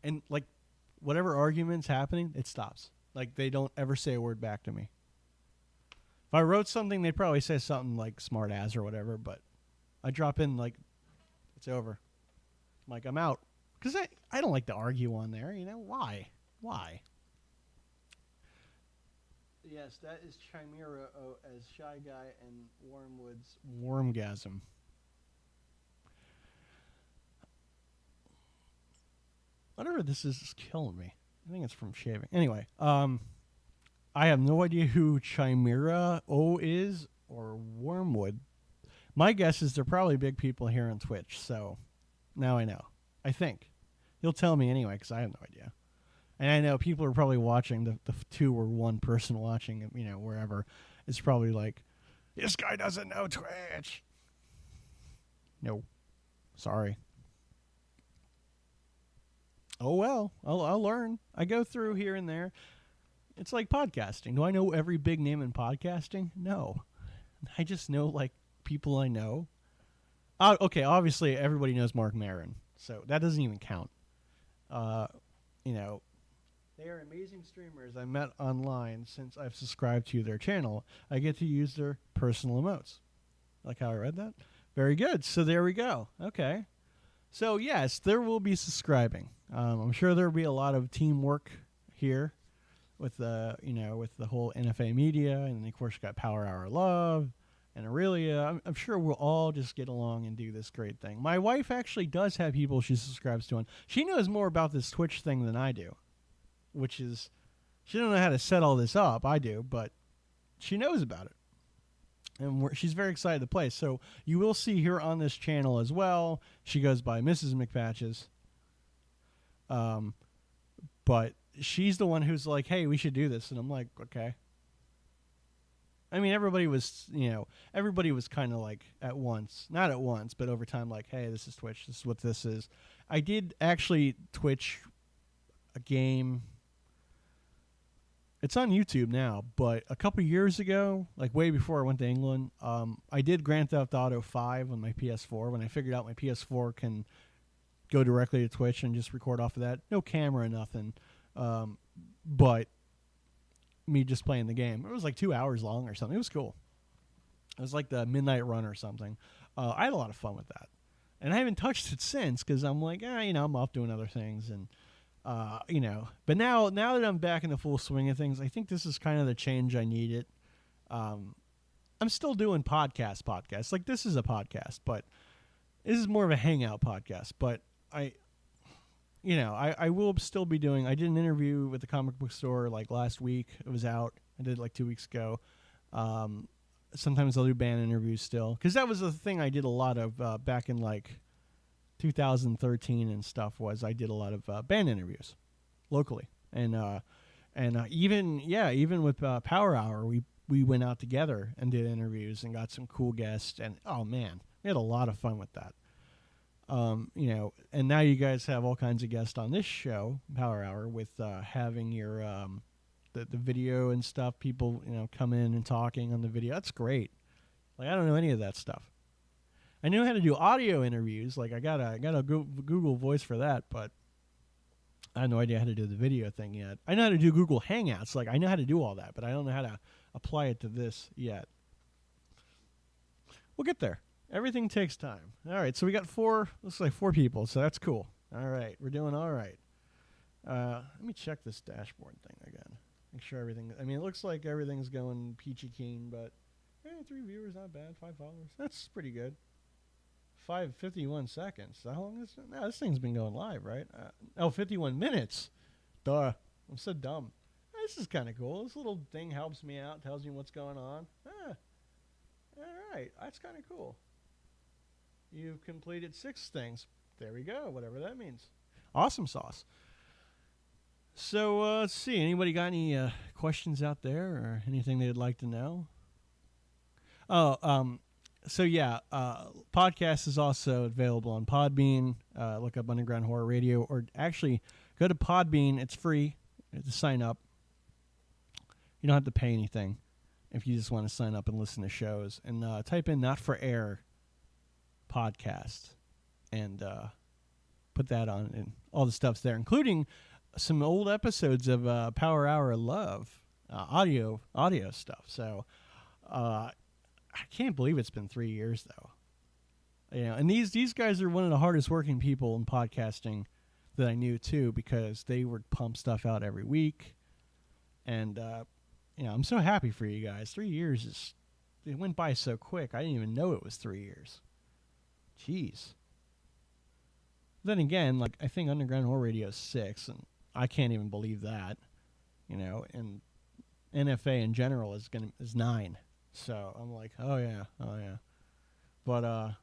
S1: And like whatever argument's happening, it stops. Like they don't ever say a word back to me. If I wrote something, they'd probably say something like smart ass or whatever, but I drop in like it's over. I'm like, I'm out. Because I don't like to argue on there, you know? Why? Yes, that is Chimera as Shy Guy and Wormwood's Wormgasm. Whatever this is killing me. I think it's from shaving. Anyway, I have no idea who Chimera O is or Wormwood. My guess is they're probably big people here on Twitch, so now I know. I think. He'll tell me anyway, because I have no idea. And I know people are probably watching, the 2 or 1 person watching, you know, wherever. It's probably like, this guy doesn't know Twitch. No. Sorry. Oh, well. I'll learn. I go through here and there. It's like podcasting. Do I know every big name in podcasting? No. I just know, like, people I know. Okay, obviously everybody knows Mark Maron, so that doesn't even count. You know, they are amazing streamers I met online. Since I've subscribed to their channel, I get to use their personal emotes. Like how I read that? Very good. So there we go. Okay. So yes, there will be subscribing. I'm sure there will be a lot of teamwork here with the, you know, with the whole NFA media, and of course you got Power Hour Love and Aurelia. I'm sure we'll all just get along and do this great thing. My wife actually does have people she subscribes to, and she knows more about this Twitch thing than I do, which is, she don't know how to set all this up. I do, but she knows about it. And she's very excited to play. So you will see her on this channel as well. She goes by Mrs. McPatches. But she's the one who's like, hey, we should do this. And I'm like, okay. I mean, everybody was kind of like not at once, but over time, like, hey, this is Twitch. This is what this is. I did actually Twitch a game. It's on YouTube now, but a couple years ago, like way before I went to England, I did Grand Theft Auto 5 on my PS4 when I figured out my PS4 can go directly to Twitch and just record off of that. No camera, nothing. But me just playing the game. It was like 2 hours long or something. It was cool. It was like the Midnight Run or something. I had a lot of fun with that. And I haven't touched it since because I'm like, I'm off doing other things. And, but now that I'm back in the full swing of things, I think this is kind of the change I needed. I'm still doing podcasts. Like this is a podcast, but this is more of a hangout podcast. But I will still be doing, I did an interview with the comic book store like last week. It was out. I did it like 2 weeks ago. Sometimes I'll do band interviews still. Because that was the thing I did a lot of back in like 2013 and stuff, was I did a lot of band interviews locally. And even with Power Hour, we went out together and did interviews and got some cool guests. And, oh, man, we had a lot of fun with that. And now you guys have all kinds of guests on this show, Power Hour, with having your the video and stuff. People, come in and talking on the video. That's great. Like I don't know any of that stuff. I knew how to do audio interviews. Like I got a Google Voice for that, but I had no idea how to do the video thing yet. I know how to do Google Hangouts. Like, I know how to do all that, but I don't know how to apply it to this yet. We'll get there. Everything takes time. All right, so we got looks like 4 people, so that's cool. All right, we're doing all right. Let me check this dashboard thing again. Make sure everything, I mean, it looks like everything's going peachy keen, but 3 viewers, not bad. 5 followers, that's pretty good. 51 seconds. How long is it? No, this thing's been going live, right? 51 minutes. Duh. I'm so dumb. This is kind of cool. This little thing helps me out, tells me what's going on. All right, that's kind of cool. You've completed 6 things. There we go, whatever that means. Awesome sauce. So, let's see. Anybody got any questions out there or anything they'd like to know? So yeah, podcast is also available on Podbean. Look up Underground Horror Radio, or actually go to Podbean. It's free to sign up. You don't have to pay anything if you just want to sign up and listen to shows. And type in Not For Air podcast and put that on, and all the stuff's there, including some old episodes of Power Hour Love, audio stuff. So I can't believe it's been 3 years, though. And these guys are one of the hardest working people in podcasting that I knew, too, because they would pump stuff out every week. And, I'm so happy for you guys. 3 years, it went by so quick. I didn't even know it was 3 years. Jeez. Then again, like, I think Underground Horror Radio is 6, and I can't even believe that. And NFA in general is 9. So I'm like, oh yeah. But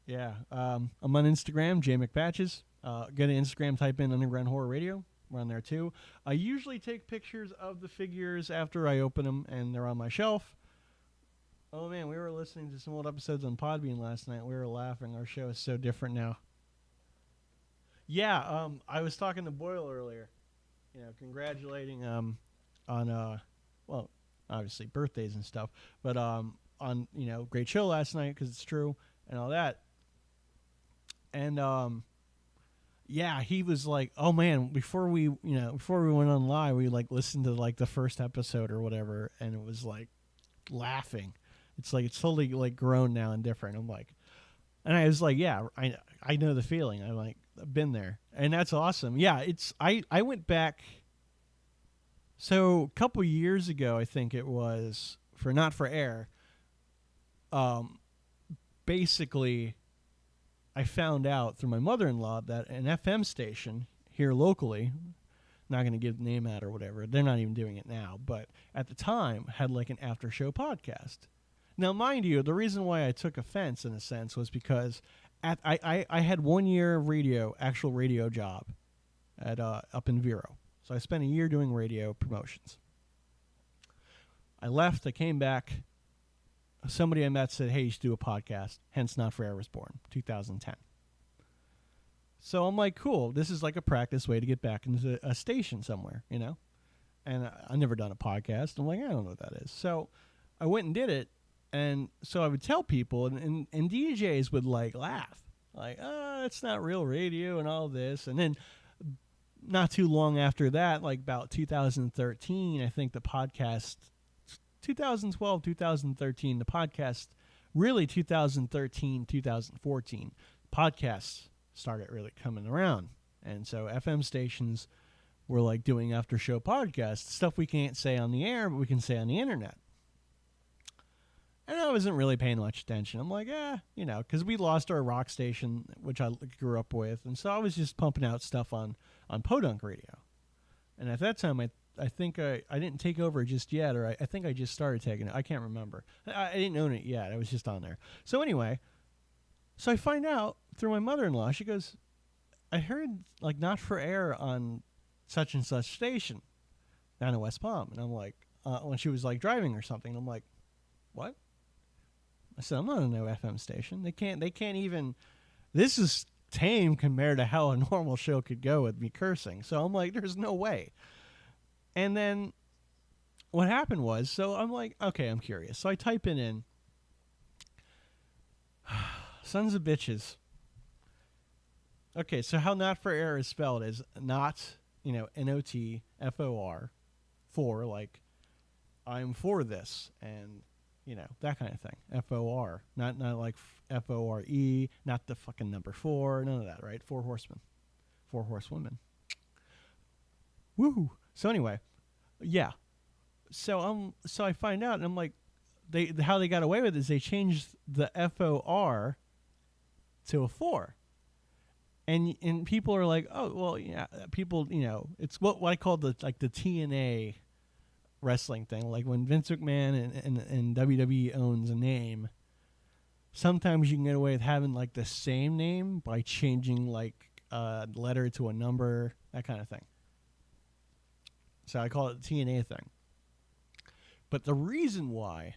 S1: yeah, I'm on Instagram, J McPatches. Go to Instagram, type in Underground Horror Radio. We're on there too. I usually take pictures of the figures after I open them, and they're on my shelf. Oh man, we were listening to some old episodes on Podbean last night. We were laughing. Our show is so different now. Yeah, I was talking to Boyle earlier. Congratulating on well, obviously birthdays and stuff, but on great show last night, because it's true and all that. And yeah, he was like, oh man, before we went on live, we like listened to like the first episode or whatever, and it was like laughing. It's like it's totally like grown now and different. I'm like, and I was like, yeah, I know the feeling. I'm like, I've been there, and that's awesome. Yeah, I went back. So a couple years ago, I think it was, for Not For Air, basically I found out through my mother-in-law that an FM station here locally, not going to give the name out or whatever, they're not even doing it now, but at the time had like an after-show podcast. Now, mind you, the reason why I took offense in a sense was because I had 1 year actual radio job at up in Vero. So I spent a year doing radio promotions. I left. I came back. Somebody I met said, hey, you should do a podcast. Hence, Not For Air was born, 2010. So I'm like, cool. This is like a practice way to get back into a station somewhere, And I've never done a podcast. I'm like, I don't know what that is. So I went and did it. And so I would tell people, and DJs would like laugh. Like, oh, it's not real radio and all this. And then not too long after that, like about 2013, I think the podcast, 2012, 2013, the podcast, really 2013, 2014, podcasts started really coming around. And so FM stations were like doing after show podcasts, stuff we can't say on the air, but we can say on the internet. And I wasn't really paying much attention. I'm like, because we lost our rock station, which I grew up with. And so I was just pumping out stuff on Podunk Radio. And at that time, I think I didn't take over just yet, or I think I just started taking it. I can't remember. I didn't own it yet. I was just on there. So anyway, I find out through my mother-in-law. She goes, I heard like Not For Air on such and such station down in West Palm. And I'm like, when she was like driving or something, I'm like, what? I said, I'm not on no FM station. They can't even, this is tame compared to how a normal show could go with me cursing. So I'm like, there's no way. And then what happened was, so I'm like, okay, I'm curious. So I type it in, sons of bitches. Okay, so how not for air is spelled is not, NOTFOR, for, like, I'm for this, and, that kind of thing. FOR. Not like FORE, not the fucking number 4, none of that, right? Four horsemen. Four horsewomen. Woo! So anyway, yeah. So I find out, and I'm like, how they got away with it is they changed the FOR to a 4. And people are like, oh, well, yeah, people, it's what I call the TNA wrestling thing. Like when Vince McMahon and WWE owns a name, sometimes you can get away with having like the same name by changing like a letter to a number, that kind of thing. So I call it the TNA thing. But the reason why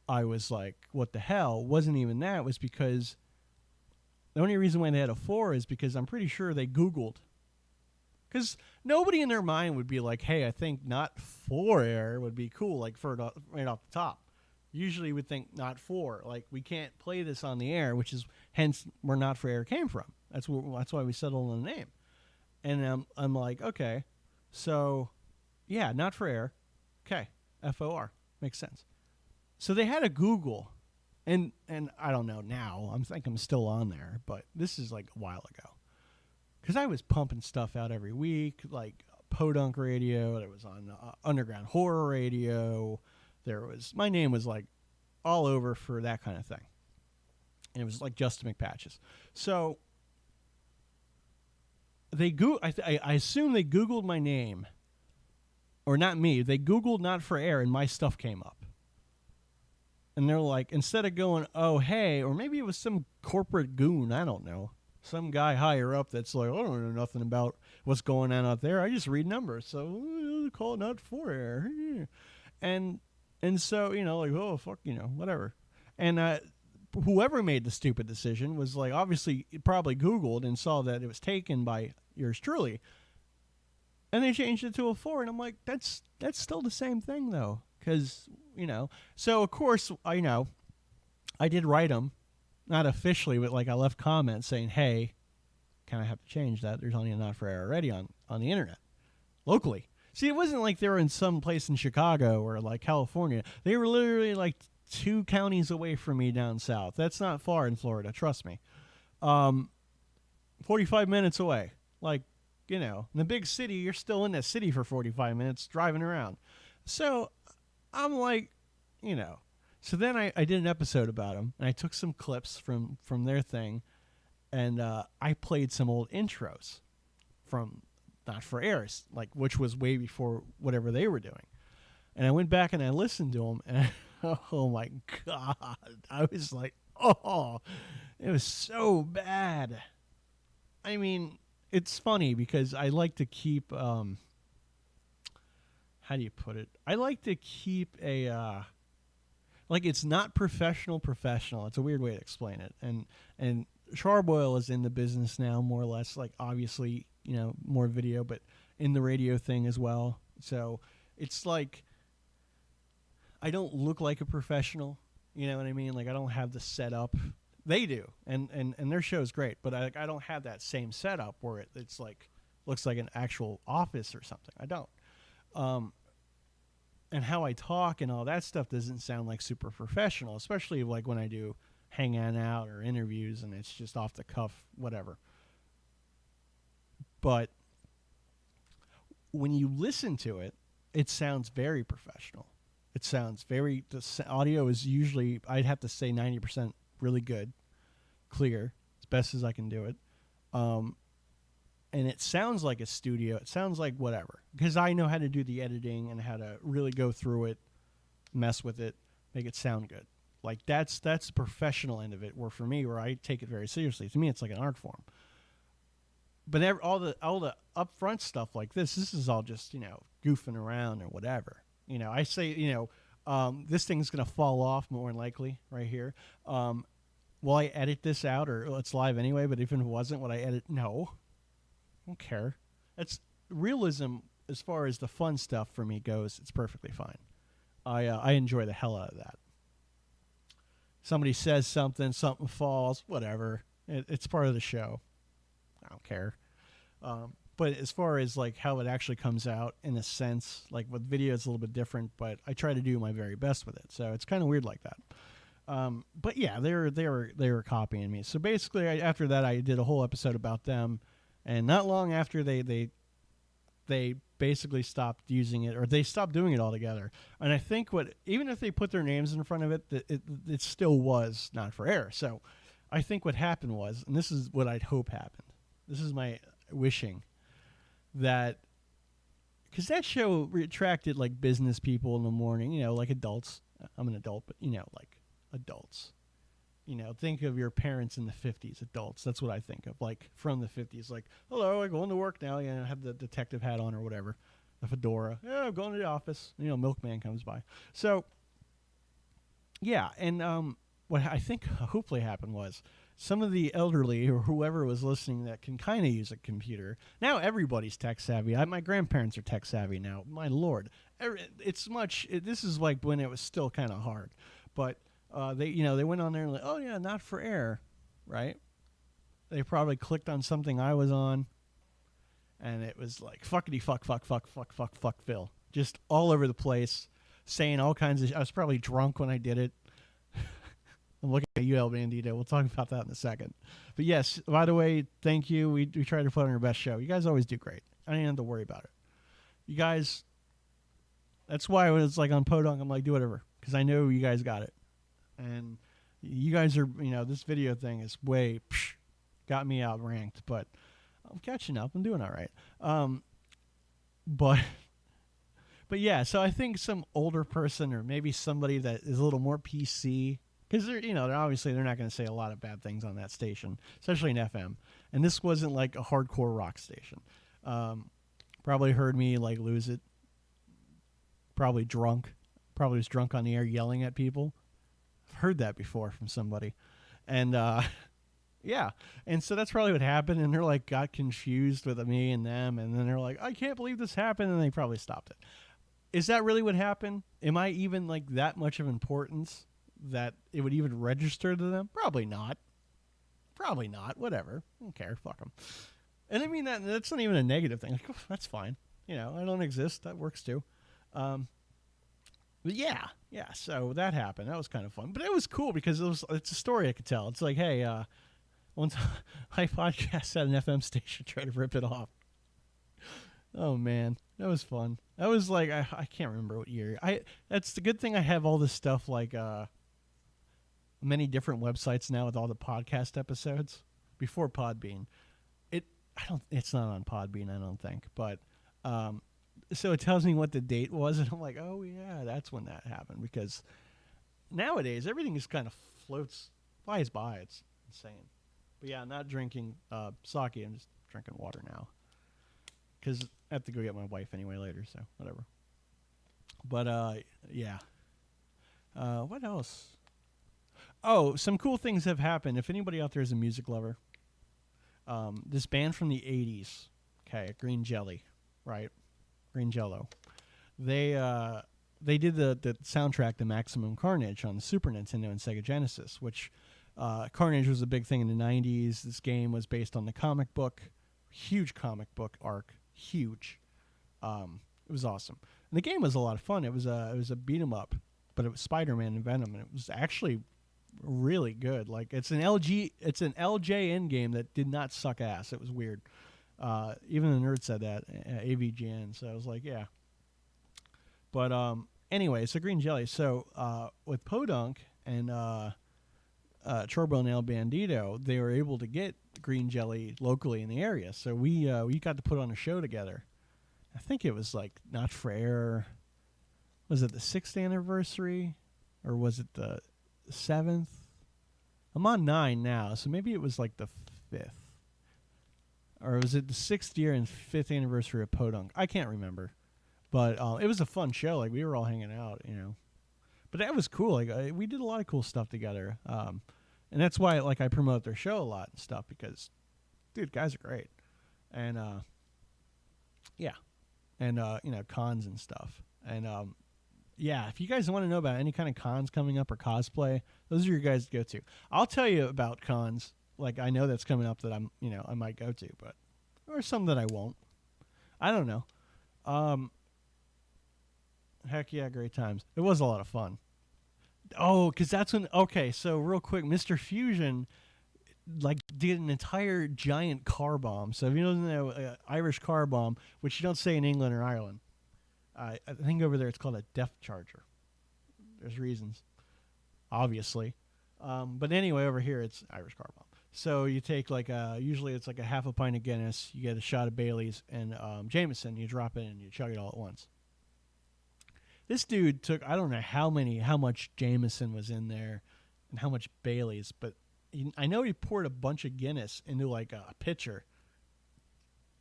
S1: I was like, what the hell, wasn't even that. It was because the only reason why they had a 4 is because I'm pretty sure they Googled. Because nobody in their mind would be like, hey, I think not for air would be cool, like right off the top. Usually would think not for. Like, we can't play this on the air, which is hence where not for air came from. That's why we settled on the name. And I'm like, okay, so, yeah, not for air. Okay, FOR. Makes sense. So they had a Google. And I don't know now. I think I'm still on there, but this is like a while ago. Because I was pumping stuff out every week, like Podunk Radio. There was on Underground Horror Radio. My name was like all over for that kind of thing. And it was like Justin McPatches. So I assume they Googled my name, or not me. They Googled not for air, and my stuff came up. And they're like, instead of going, oh, hey, or maybe it was some corporate goon, I don't know. Some guy higher up that's like, I don't know nothing about what's going on out there. I just read numbers. So call it not for air. And so, like, oh, fuck, whatever. And whoever made the stupid decision was like, obviously, probably Googled and saw that it was taken by yours truly. And they changed it to a 4. And I'm like, that's still the same thing, though. Because, so of course, I did write them, not officially, but like I left comments saying, hey, kind of have to change that. There's only a not for air already on the internet, locally. See, it wasn't like they were in some place in Chicago or like California. They were literally like 2 counties away from me down south. That's not far in Florida, trust me. 45 minutes away. Like, in the big city, you're still in that city for 45 minutes driving around. So I'm like, So then I did an episode about them, and I took some clips from their thing, and I played some old intros from Not for Airs, like, which was way before whatever they were doing. And I went back and I listened to them, and oh my God, I was like, oh, it was so bad. I mean, it's funny because I like to keep, how do you put it? I like to keep a, like, it's not professional. It's a weird way to explain it. And Charbroil is in the business now, more or less, like, obviously, more video, but in the radio thing as well. So it's like, I don't look like a professional, you know what I mean? Like, I don't have the setup. They do, and their show is great, but I don't have that same setup where it's like, looks like an actual office or something. I don't. And how I talk and all that stuff doesn't sound like super professional, especially like when I do hanging out or interviews and it's just off the cuff, whatever. But when you listen to it, it sounds very professional. It sounds the audio is usually, I'd have to say 90% really good, clear, as best as I can do it. And it sounds like a studio. It sounds like whatever. Because I know how to do the editing and how to really go through it, mess with it, make it sound good. Like, that's the professional end of it, where for me, where I take it very seriously. To me, it's like an art form. But all the upfront stuff like this is all just, goofing around or whatever. I say, this thing's going to fall off more than likely right here. Will I edit this out, or it's live anyway, but if it wasn't, would I edit? No. I don't care. It's realism as far as the fun stuff for me goes. It's perfectly fine. I enjoy the hell out of that. Somebody says something falls, whatever. It's part of the show. don't care. But as far as like how it actually comes out, in a sense, like with video, it's a little bit different. But I try to do my very best with it, so it's kind of weird like that. But yeah, they were copying me. So basically, after that, I did a whole episode about them, and not long after they basically stopped using it, or they stopped doing it altogether. And I think even if they put their names in front of it, it still was Not for Air. So I think what happened was, and this is what I'd hope happened. This is my wishing, that because that show attracted like business people in the morning, like adults. I'm an adult, but like adults. Think of your parents in the 50s, adults. That's what I think of, like from the 50s. Like, hello, I'm going to work now. Have the detective hat on or whatever, the fedora. Yeah, I'm going to the office. Milkman comes by. So, yeah, and what I think hopefully happened was some of the elderly or whoever was listening that can kind of use a computer. Now everybody's tech savvy. My grandparents are tech savvy now. My Lord, this is like when it was still kind of hard, but. They went on there and like, oh yeah, Not for Air, right? They probably clicked on something I was on, and it was like fuckity fuck Phil, just all over the place, saying all kinds of. I was probably drunk when I did it. I'm looking at you, El Bandito. We'll talk about that in a second. But yes, by the way, thank you. We try to put on our best show. You guys always do great. I didn't have to worry about it. You guys. That's why when it's like on Podunk, I'm like, do whatever, because I know you guys got it. And you guys are, this video thing is got me outranked, but I'm catching up. I'm doing all right. But yeah, so I think some older person or maybe somebody that is a little more PC, because they're obviously they're not going to say a lot of bad things on that station, especially in FM. And this wasn't like a hardcore rock station. Probably heard me like lose it. Probably drunk. Probably was drunk on the air yelling at people. Heard that before from somebody, and yeah, and so that's probably what happened, and they're like got confused with me and them, and then they're like, I can't believe this happened, and they probably stopped it. Is that really what happened? Am I even like that much of importance that it would even register to them? Probably not. Whatever, I don't care, fuck them. And I mean that's not even a negative thing. Like, oh, that's fine, I don't exist, that works too. But yeah, so that happened. That was kind of fun. But it was cool because it's a story I could tell. It's like, hey, one time my podcast at an FM station tried to rip it off. Oh, man. That was fun. That was like, I can't remember what year. That's the good thing I have all this stuff like many different websites now with all the podcast episodes. Before Podbean. It's not on Podbean, I don't think. But so it tells me what the date was, and I'm like, oh, yeah, that's when that happened. Because nowadays, everything just kind of flies by. It's insane. But yeah, I'm not drinking sake. I'm just drinking water now. Because I have to go get my wife anyway later, so whatever. But, yeah. What else? Oh, some cool things have happened. If anybody out there is a music lover, this band from the 80s, okay, Green Jelly, right? Green Jello. They did the soundtrack to Maximum Carnage on the Super Nintendo and Sega Genesis, which Carnage was a big thing in the 90s. This game was based on the comic book, huge comic book arc, huge. It was awesome. And the game was a lot of fun. It was a beat 'em up, but it was Spider-Man and Venom, and it was actually really good. Like it's an LJN game that did not suck ass. It was weird. Even the nerd said that, AVGN. So I was like, yeah. But anyway, so Green Jelly. So with Podunk and Chorbo and El Bandito, they were able to get Green Jelly locally in the area. So we got to put on a show together. I think it was like Not for Air. Was it the 6th anniversary? Or was it the 7th? I'm on 9 now, so maybe it was like the 5th. Or was it the 6th year and 5th anniversary of Podunk? I can't remember. But it was a fun show. Like, we were all hanging out, But that was cool. Like, we did a lot of cool stuff together. And that's why, like, I promote their show a lot and stuff because, dude, guys are great. And, yeah. And, cons and stuff. And, yeah, if you guys want to know about any kind of cons coming up or cosplay, those are your guys to go to. I'll tell you about cons like I know that's coming up that I might go to, but or some that I won't. I don't know. Heck yeah, great times. It was a lot of fun. Oh, because that's when. Okay, so real quick, Mr. Fusion like did an entire giant car bomb. So if you don't know Irish car bomb, which you don't say in England or Ireland, I think over there it's called a depth charger. There's reasons, obviously, but anyway, over here it's Irish car bomb. So you take usually it's like a half a pint of Guinness, you get a shot of Bailey's and Jameson, you drop it in and you chug it all at once. This dude took, I don't know how much Jameson was in there and how much Bailey's, but I know he poured a bunch of Guinness into like a pitcher.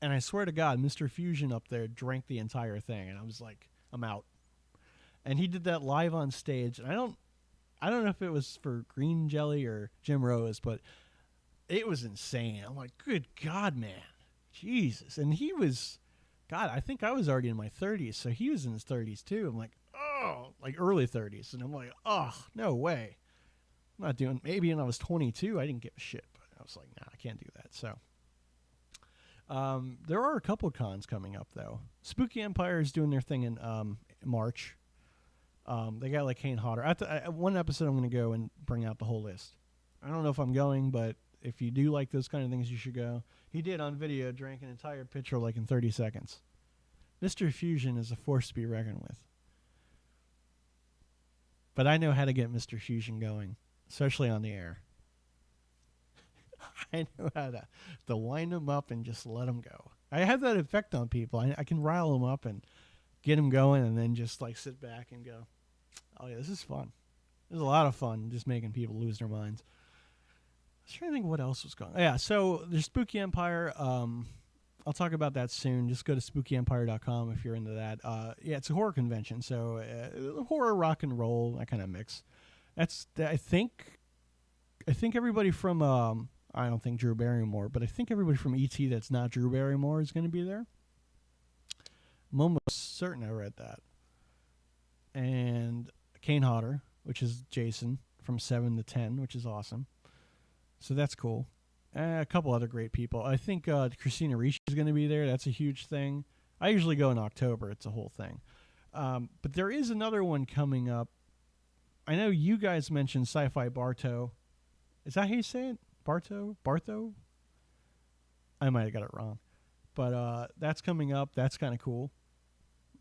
S1: And I swear to God, Mr. Fusion up there drank the entire thing. And I was like, I'm out. And he did that live on stage. And I don't know if it was for Green Jelly or Jim Rose, but it was insane. I'm like, good God, man. Jesus. And he was, God, I think I was already in my 30s. So he was in his 30s too. I'm like, oh, like early 30s. And I'm like, oh, no way. I'm not doing, maybe when I was 22, I didn't give a shit. But I was like, nah, I can't do that. So there are a couple of cons coming up, though. Spooky Empire is doing their thing in March. They got like Kane Hodder. One episode, I'm going to go and bring out the whole list. I don't know if I'm going, but if you do like those kind of things, you should go. He did on video, drank an entire pitcher like in 30 seconds. Mr. Fusion is a force to be reckoned with. But I know how to get Mr. Fusion going, especially on the air. I know how to wind them up and just let them go. I have that effect on people. I can rile them up and get them going and then just like sit back and go, oh yeah, this is fun. There's a lot of fun just making people lose their minds. I was trying to think what else was going on. Yeah, so there's Spooky Empire. I'll talk about that soon. Just go to spookyempire.com if you're into that. Yeah, it's a horror convention, so horror, rock and roll, that kind of mix. I think everybody from I don't think Drew Barrymore, but I think everybody from E.T. that's not Drew Barrymore is going to be there. I'm almost certain I read that. And Kane Hodder, which is Jason from 7 to 10, which is awesome. So that's cool. A couple other great people. I think Christina Ricci is going to be there. That's a huge thing. I usually go in October. It's a whole thing. But there is another one coming up. I know you guys mentioned Sci-Fi Bartow. Is that how you say it? Bartho? I might have got it wrong. But that's coming up. That's kind of cool.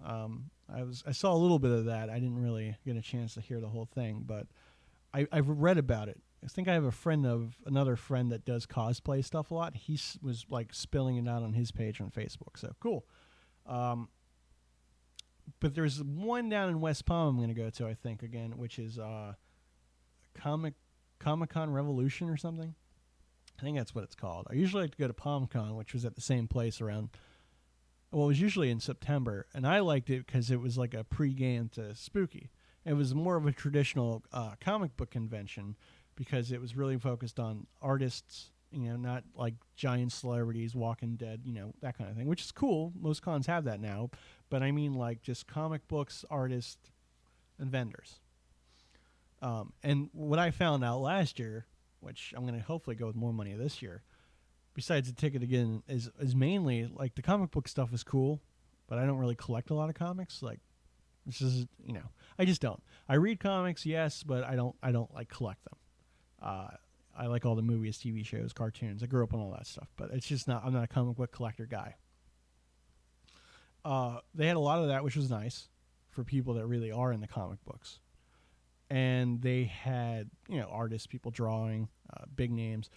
S1: I saw a little bit of that. I didn't really get a chance to hear the whole thing, but I've read about it. I think I have another friend that does cosplay stuff a lot. He was like spilling it out on his page on Facebook. So cool. But there's one down in West Palm I'm going to go to, I think, again, which is Comic-Con Revolution or something. I think that's what it's called. I usually like to go to PalmCon, which was at the same place around, well, it was usually in September. And I liked it because it was like a pre-game to Spooky. It was more of a traditional comic book convention because it was really focused on artists, not like giant celebrities, Walking Dead, that kind of thing, which is cool. Most cons have that now. But I mean like just comic books, artists, and vendors. And what I found out last year, which I'm going to hopefully go with more money this year, besides the ticket again, is mainly like the comic book stuff is cool, but I don't really collect a lot of comics. Like this is, I just don't. I read comics, yes, but I don't like collect them. I like all the movies, TV shows, cartoons. I grew up on all that stuff, but it's just I'm not a comic book collector guy. They had a lot of that, which was nice for people that really are in the comic books. And they had, artists, people drawing, big names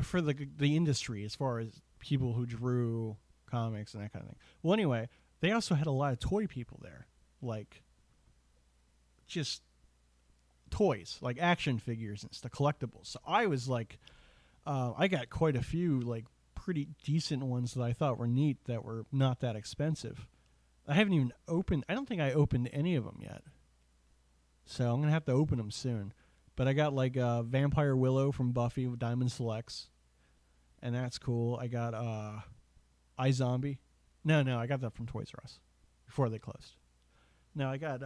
S1: for the industry as far as people who drew comics and that kind of thing. Well, anyway, they also had a lot of toy people there, like just toys, like action figures and stuff, collectibles. So I was like, I got quite a few like pretty decent ones that I thought were neat that were not that expensive. I haven't even opened, I don't think I opened any of them yet. So I'm going to have to open them soon. But I got like Vampire Willow from Buffy with Diamond Selects. And that's cool. I got iZombie. No, I got that from Toys R Us before they closed. Now I got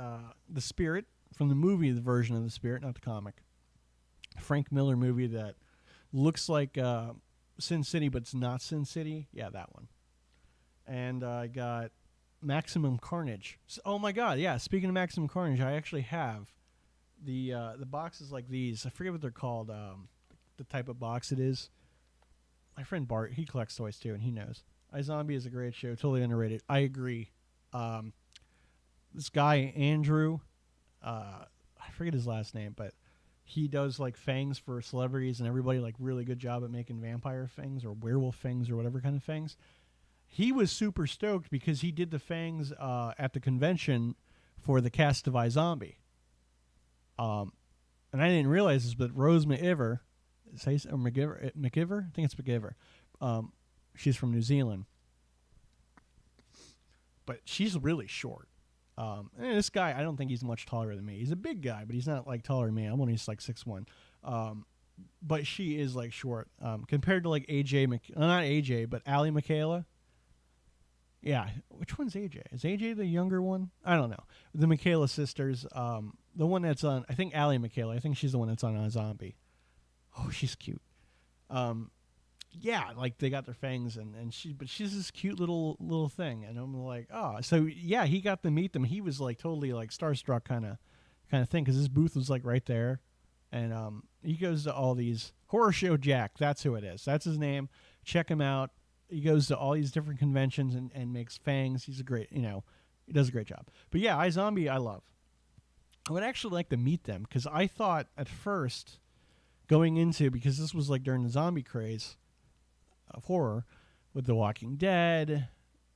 S1: The Spirit from the movie, the version of The Spirit, not the comic. Frank Miller movie that looks like Sin City, but it's not Sin City. Yeah, that one. And I got Maximum Carnage. Oh my God! Yeah, speaking of Maximum Carnage, I actually have the boxes like these. I forget what they're called. The type of box it is. My friend Bart, he collects toys too, and he knows. iZombie is a great show, totally underrated. I agree. This guy Andrew, I forget his last name, but he does like fangs for celebrities and everybody, like really good job at making vampire fangs or werewolf fangs or whatever kind of fangs. He was super stoked because he did the fangs at the convention for the cast of iZombie. And I didn't realize this, but Rose McIver, McIver, I think it's McIver. She's from New Zealand, but she's really short. And this guy, I don't think he's much taller than me. He's a big guy, but he's not like taller than me. I'm only just like 6'1". But she is like short compared to like not AJ, but Allie Michaela. Yeah, which one's AJ? Is AJ the younger one? I don't know. The Michaela sisters. The one that's on, I think Allie Michaela. I think she's the one that's on iZombie. Oh, she's cute. Yeah, like they got their fangs but she's this cute little thing, and I'm like, oh, so yeah, he got to meet them. He was like totally like starstruck kind of thing because his booth was like right there, and he goes to all these Horror Show Jack. That's who it is. That's his name. Check him out. He goes to all these different conventions and makes fangs. He's a great, he does a great job. But yeah, iZombie I love. I would actually like to meet them because I thought at first going into, because this was like during the zombie craze of horror with The Walking Dead,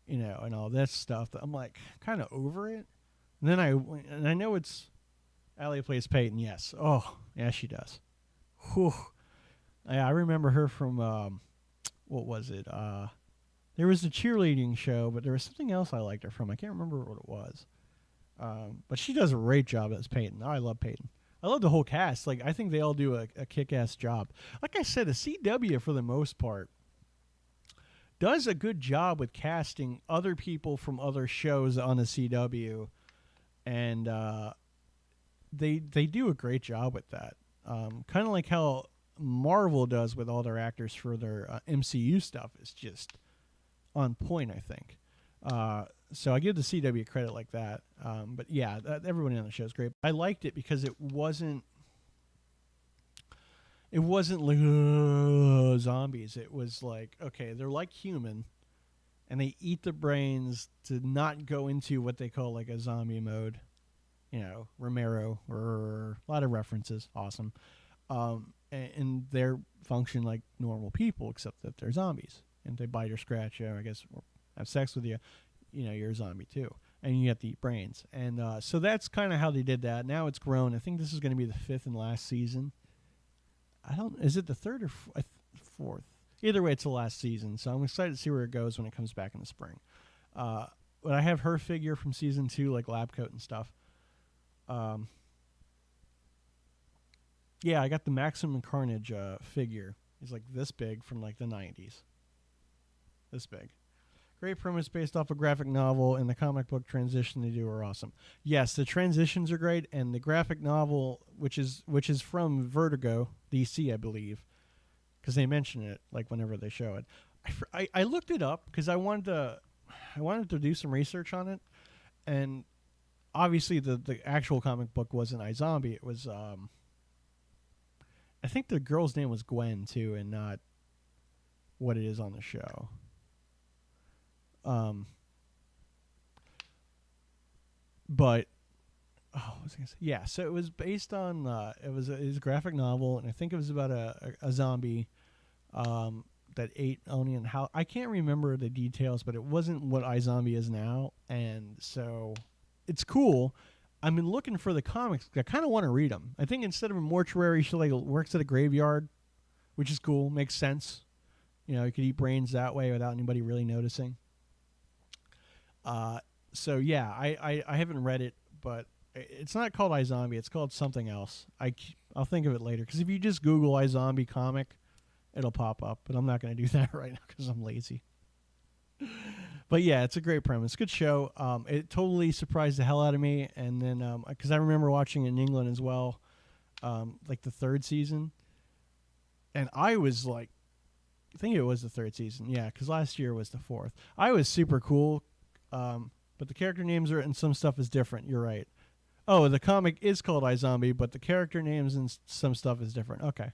S1: and all this stuff, that I'm like kind of over it. And then I know it's Allie plays Peyton. Yes. Oh, yeah, she does. Whew. Yeah, I remember her from what was it? There was a cheerleading show, but there was something else I liked her from. I can't remember what it was. But she does a great job as Peyton. I love Peyton. I love the whole cast. Like, I think they all do a kick-ass job. Like I said, the CW, for the most part, does a good job with casting other people from other shows on the CW. And they do a great job with that. Kind of like how Marvel does with all their actors for their MCU stuff. Is just on point, I think. So I give the CW credit like that. But yeah, everyone on the show is great. I liked it because it wasn't like zombies. It was like, okay, they're like human, and they eat the brains to not go into what they call like a zombie mode. Romero, or a lot of references. Awesome. And they're function like normal people, except that they're zombies. And they bite or scratch you, I guess, or have sex with you. You're a zombie too. And you have to eat brains. And so that's kind of how they did that. Now it's grown. I think this is going to be the 5th and last season. Is it the 3rd or 4th? Either way, it's the last season. So I'm excited to see where it goes when it comes back in the spring. But I have her figure from season 2, like lab coat and stuff. Yeah, I got the Maximum Carnage figure. He's like this big from like the 90s. This big. Great premise based off a graphic novel, and the comic book transition they do are awesome. Yes, the transitions are great, and the graphic novel, which is from Vertigo, DC, I believe, because they mention it like whenever they show it. I looked it up because I wanted to do some research on it, and obviously the actual comic book wasn't iZombie. It was I think the girl's name was Gwen too, and not what it is on the show. But what was I gonna say? Yeah, so it was based on it was a graphic novel, and I think it was about a zombie that ate only in how I can't remember the details, but it wasn't what iZombie is now, and so it's cool. I've been looking for the comics. I kind of want to read them. I think instead of a mortuary, she like works at a graveyard, which is cool. Makes sense. You could eat brains that way without anybody really noticing. So yeah, I haven't read it, but it's not called iZombie. It's called something else. I'll think of it later, because if you just Google iZombie comic, it'll pop up. But I'm not going to do that right now because I'm lazy. But yeah, it's a great premise. Good show. It totally surprised the hell out of me. And then, because I remember watching it in England as well, like the 3rd season. And I was like, I think it was the third season. Yeah, because last year was the fourth. I was super cool, but the character names are and some stuff is different. You're right. Oh, the comic is called iZombie, but the character names and some stuff is different. Okay.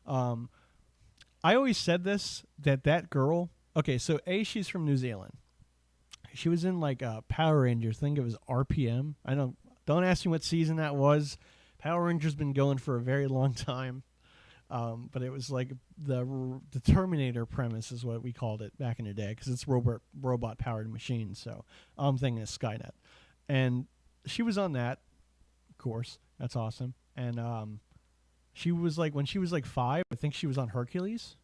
S1: I always said this, that girl. Okay, so she's from New Zealand. She was in like Power Rangers. I think it was RPM. I don't ask me what season that was. Power Rangers been going for a very long time. But it was like the Terminator premise is what we called it back in the day, because it's robot powered machines. So I'm thinking of Skynet, and she was on that. Of course, that's awesome. And she was like, when she was like 5, I think she was on Hercules.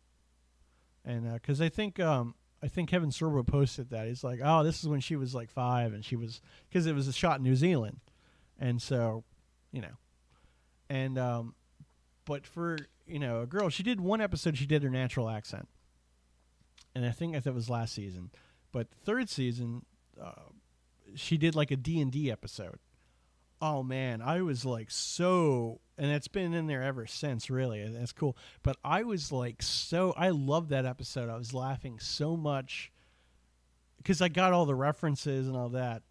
S1: And because I think Kevin Sorbo posted that. He's like, oh, this is when she was like 5, and she was, because it was a shot in New Zealand, and so, and but for a girl, she did one episode. She did her natural accent, and I think that was last season. But the third season, she did like a D&D episode. Oh man, I was like and it's been in there ever since. Really, that's cool. But I was like I loved that episode. I was laughing so much because I got all the references and all that,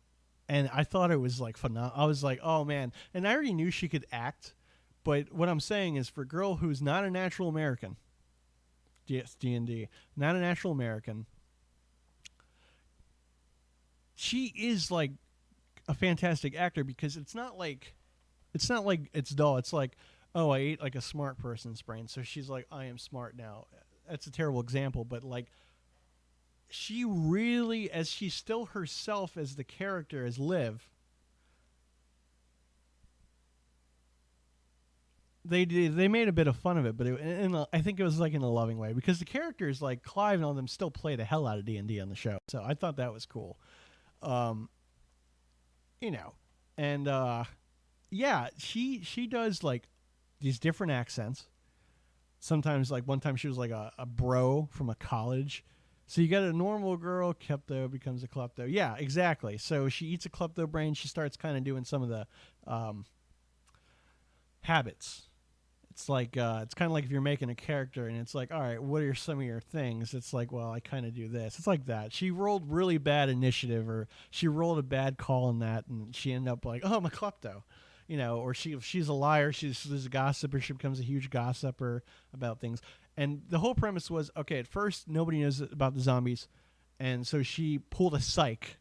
S1: and I thought it was like phenomenal. I was like, oh man, and I already knew she could act. But what I'm saying is, for a girl who's not a natural American, yes, D&D, not a natural American, she is like a fantastic actor, because it's not like it's dull. It's like, oh, I ate like a smart person's brain, so she's like, I am smart now. That's a terrible example, but like, she really, as she's still herself as the character as Liv. They made a bit of fun of it, but I think it was like in a loving way, because the characters like Clive and all them still play the hell out of D&D on the show. So I thought that was cool. And yeah, she does like these different accents. Sometimes, like one time she was like a bro from a college. So you got a normal girl, klepto becomes a klepto. Yeah, exactly. So she eats a klepto brain. She starts kind of doing some of the habits. It's like it's kind of like if you're making a character and it's like, all right, what are some of your things? It's like, well, I kind of do this. It's like that. She rolled really bad initiative, or she rolled a bad call in that, and she ended up like, oh, I'm a klepto, or she's a liar. She's a gossiper. She becomes a huge gossiper about things. And the whole premise was, okay, at first nobody knows about the zombies, and so she pulled a Psych,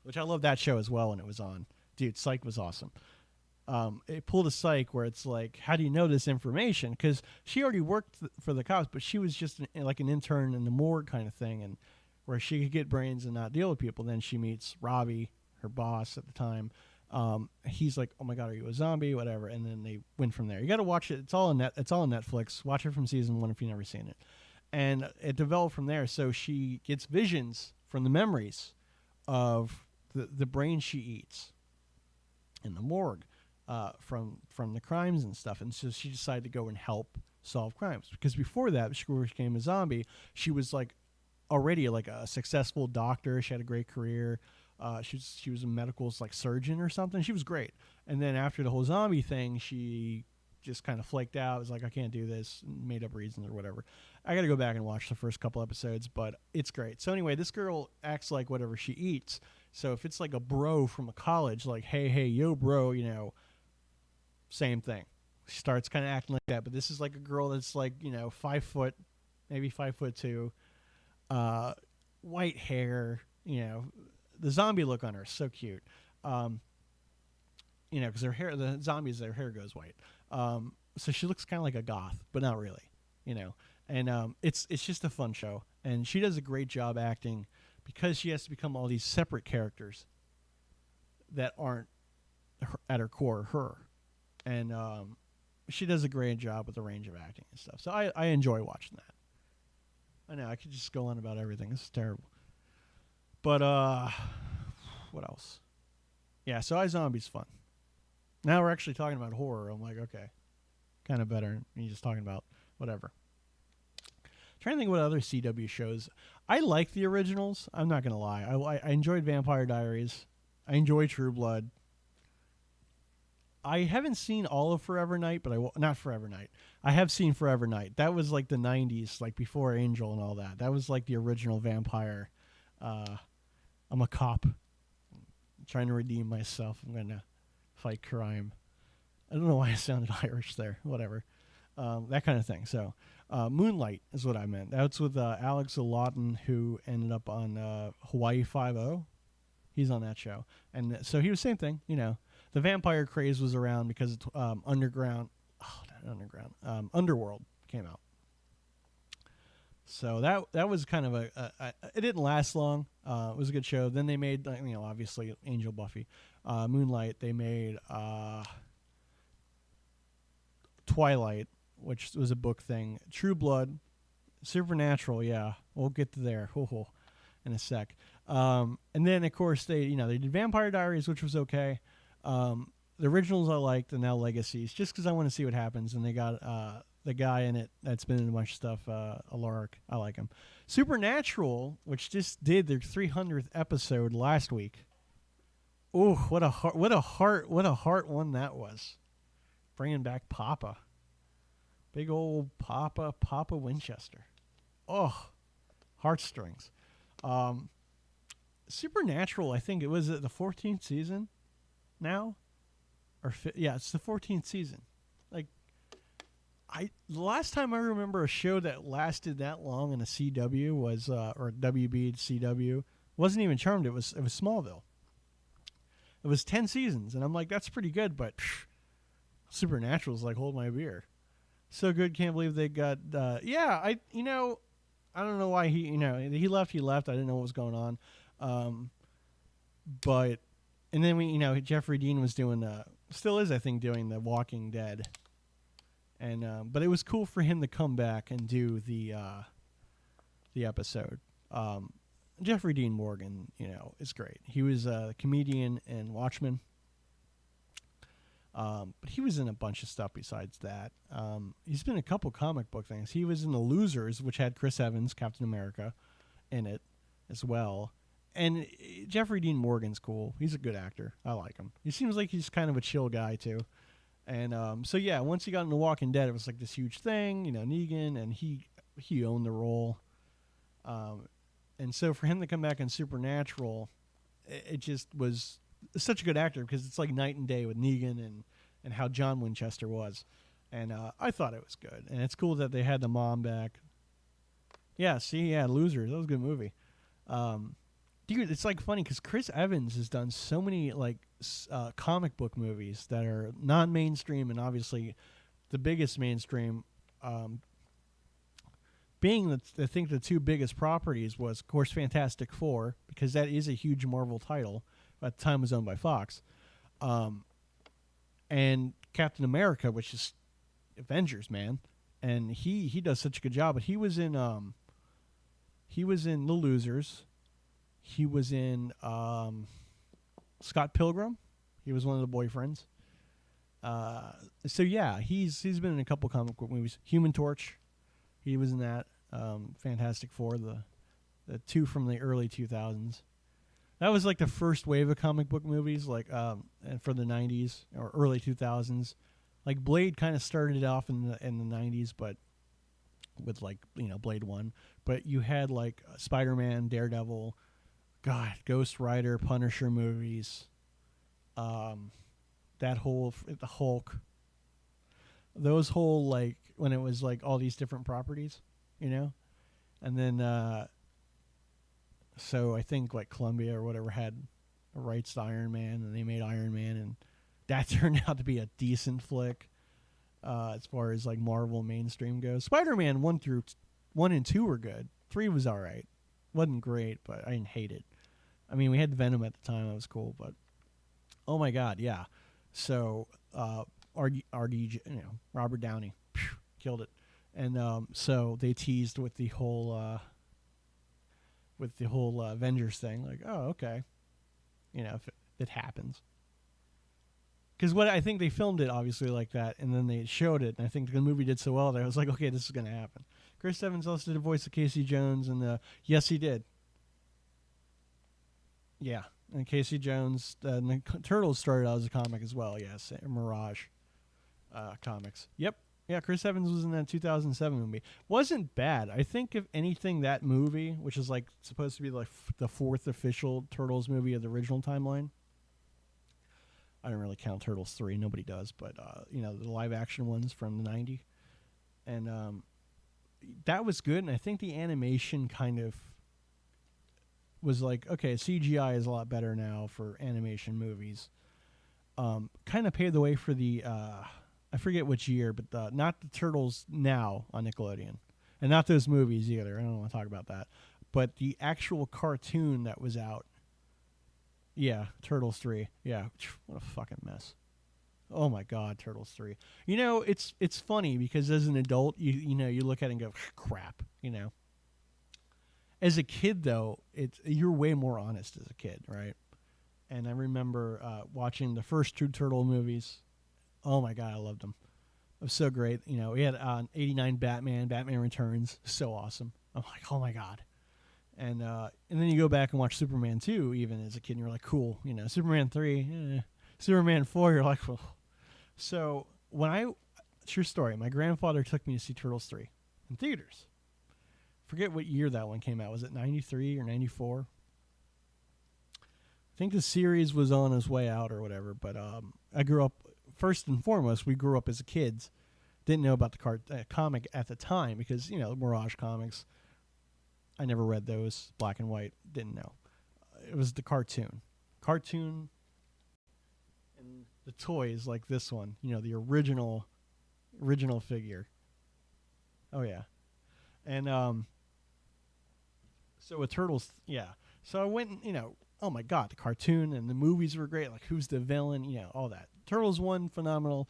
S1: which I love that show as well when it was on. Dude, Psych was awesome. It pulled a Psych where it's like, how do you know this information? Because she already worked for the cops, but she was just like an intern in the morgue kind of thing, and where she could get brains and not deal with people. Then she meets Robbie, her boss at the time. He's like, oh my God, are you a zombie? Whatever. And then they went from there. You got to watch it. It's all on Netflix. Watch it from season 1 if you've never seen it. And it developed from there. So she gets visions from the memories of the brain she eats in the morgue. From the crimes and stuff, and so she decided to go and help solve crimes, because before that, she became a zombie. She was like already like a successful doctor. She had a great career. She was a medical like surgeon or something. She was great. And then after the whole zombie thing, she just kind of flaked out. It was like, I can't do this, made up reasons or whatever. I got to go back and watch the first couple episodes, but it's great. So anyway, this girl acts like whatever she eats. So if it's like a bro from a college, like, hey, yo, bro, same thing. She starts kind of acting like that, but this is like a girl that's like, 5 foot, maybe 5'2", white hair, the zombie look on her is so cute. Because the zombies, their hair goes white. So she looks kind of like a goth, but not really, and it's just a fun show, and she does a great job acting, because she has to become all these separate characters that aren't at her core her. And she does a great job with the range of acting and stuff. So I enjoy watching that. I know, I could just go on about everything. This is terrible. But what else? Yeah, so iZombie's fun. Now we're actually talking about horror. I'm like, okay, kind of better than just talking about whatever. Trying to think what other CW shows. I like the originals. I'm not going to lie. I enjoyed Vampire Diaries. I enjoy True Blood. I haven't seen all of Forever Night, but not Forever Night. I have seen Forever Night. That was like the 90s, like before Angel and all that. That was like the original vampire. I'm a cop. I'm trying to redeem myself. I'm going to fight crime. I don't know why I sounded Irish there. Whatever. That kind of thing. So Moonlight is what I meant. That's with Alex Lawton, who ended up on Hawaii Five-0. He's on that show. And so he was same thing, you know. The vampire craze was around because Underworld came out. So that was kind of it didn't last long. It was a good show. Then they made, you know, obviously Angel, Buffy, Moonlight. They made Twilight, which was a book thing. True Blood, Supernatural. Yeah, we'll get to there in a sec. And then of course they did Vampire Diaries, which was okay. The originals I liked, and now Legacies, just because I want to see what happens. And they got the guy in it that's been in a bunch of stuff, Alaric. I like him. Supernatural, which just did their 300th episode last week. Ooh, what a heart one that was. Bringing back Papa, big old Papa Winchester. Oh, heartstrings. Supernatural, I think it was the 14th season now, it's the 14th season. Like, the last time I remember a show that lasted that long in a CW was or WB CW wasn't even Charmed. It was Smallville. It was 10 seasons, and I'm like, that's pretty good, but Supernatural's like, hold my beer. So good, can't believe they got I don't know why he left. I didn't know what was going on. But and then Jeffrey Dean was doing still is, I think, doing The Walking Dead. And but it was cool for him to come back and do the episode. Jeffrey Dean Morgan, is great. He was a comedian in Watchmen. But he was in a bunch of stuff besides that. He's been in a couple comic book things. He was in The Losers, which had Chris Evans, Captain America, in it as well. And Jeffrey Dean Morgan's cool. He's a good actor. I like him. He seems like he's kind of a chill guy, too. And once he got into Walking Dead, it was like this huge thing, Negan, and he owned the role. And so for him to come back in Supernatural, it just was such a good actor because it's like night and day with Negan and how John Winchester was. And I thought it was good. And it's cool that they had the mom back. Yeah, Losers. That was a good movie. Dude, it's like funny because Chris Evans has done so many like comic book movies that are non-mainstream, and obviously the biggest mainstream being I think the two biggest properties was, of course, Fantastic Four, because that is a huge Marvel title. At the time it was owned by Fox. And Captain America, which is Avengers, man. And he does such a good job. But he was in The Losers. He was in Scott Pilgrim. He was one of the boyfriends. So yeah, he's been in a couple comic book movies. Human Torch, he was in that. Fantastic Four, the two from the early 2000s. That was like the first wave of comic book movies, like and for the 90s or early 2000s. Like Blade kind of started off in the 90s, but with like Blade 1. But you had like Spider-Man, Daredevil, Ghost Rider, Punisher movies, that whole the Hulk. Those whole, like, when it was like all these different properties, and then so I think like Columbia or whatever had the rights to Iron Man, and they made Iron Man, and that turned out to be a decent flick as far as like Marvel mainstream goes. Spider-Man 1 and 2 were good. 3 was all right. Wasn't great, but I didn't hate it. I mean, we had Venom at the time. That was cool, but oh my God, yeah. So RDJ, Robert Downey, killed it. And so they teased with the whole Avengers thing, like, oh, okay, if it happens. Because what I think they filmed it obviously like that, and then they showed it, and I think the movie did so well that I was like, okay, this is going to happen. Chris Evans also did the voice of Casey Jones, and yes, he did. Yeah, And Casey Jones, and the Turtles started out as a comic as well. Yes, Mirage comics. Yep. Yeah, Chris Evans was in that 2007 movie. Wasn't bad. I think if anything, that movie, which is like supposed to be like the fourth official Turtles movie of the original timeline. I don't really count Turtles 3. Nobody does, but the live action ones from the 90s. And that was good. And I think the animation kind of was like, okay, CGI is a lot better now for animation movies. Kind of paved the way for the I forget which year, but not the Turtles now on Nickelodeon. And not those movies either. I don't want to talk about that. But the actual cartoon that was out. Yeah, Turtles 3. Yeah, what a fucking mess. Oh my God, Turtles 3. It's funny because as an adult, you look at it and go, crap, As a kid, though, you're way more honest as a kid, right? And I remember watching the first two Turtle movies. Oh my God, I loved them. It was so great. We had 89 Batman Returns. So awesome. I'm like, oh my God. And then you go back and watch Superman 2 even as a kid and you're like, cool. Superman 3, Superman 4, you're like, well. So true story, my grandfather took me to see Turtles 3 in theaters. Forget what year that one came out. Was it 93 or 94? I think the series was on its way out or whatever, but I grew up, first and foremost, we grew up as kids. Didn't know about the comic at the time because, Mirage comics, I never read those, black and white, didn't know. It was the cartoon. Cartoon and the toys like this one, the original figure. Oh, yeah. And so with Turtles, yeah. So I went and, oh my God, the cartoon and the movies were great. Like, who's the villain? All that. Turtles 1, phenomenal.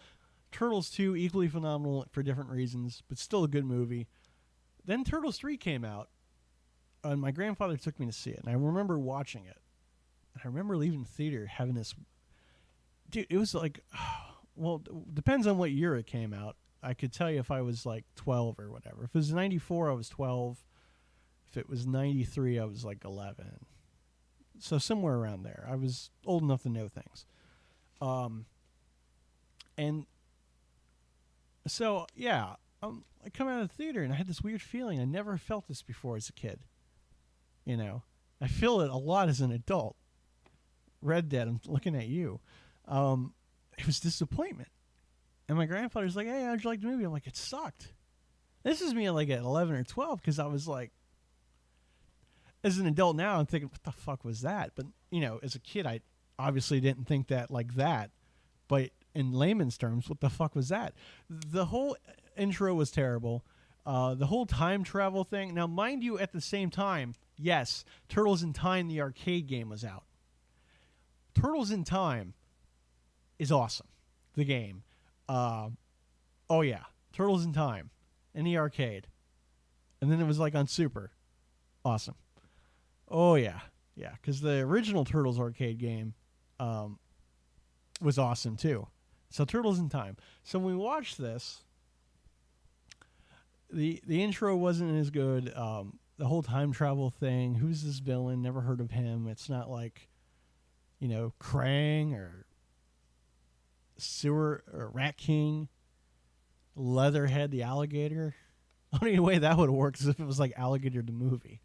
S1: Turtles 2, equally phenomenal for different reasons, but still a good movie. Then Turtles 3 came out, and my grandfather took me to see it. And I remember watching it. And I remember leaving the theater having this... Dude, it was like... Well, depends on what year it came out. I could tell you if I was like 12 or whatever. If it was 94, I was 12. If it was 93, I was like 11. So somewhere around there. I was old enough to know things. And so, yeah, I come out of the theater and I had this weird feeling. I never felt this before as a kid. I feel it a lot as an adult. Red Dead, I'm looking at you. It was disappointment. And my grandfather's like, hey, how'd you like the movie? I'm like, it sucked. This is me like at 11 or 12 because I was like, as an adult now, I'm thinking, what the fuck was that? But, as a kid, I obviously didn't think that like that. But in layman's terms, what the fuck was that? The whole intro was terrible. The whole time travel thing. Now, mind you, at the same time, yes, Turtles in Time, the arcade game, was out. Turtles in Time is awesome. The game. Oh, yeah. Turtles in Time in the arcade. And then it was like on Super. Awesome. Oh, yeah. Yeah, because the original Turtles arcade game was awesome, too. So Turtles in Time. So when we watched this, the intro wasn't as good. The whole time travel thing, who's this villain? Never heard of him. It's not like, Krang or Sewer or Rat King, Leatherhead the alligator. The only way that would work is if it was like Alligator the movie.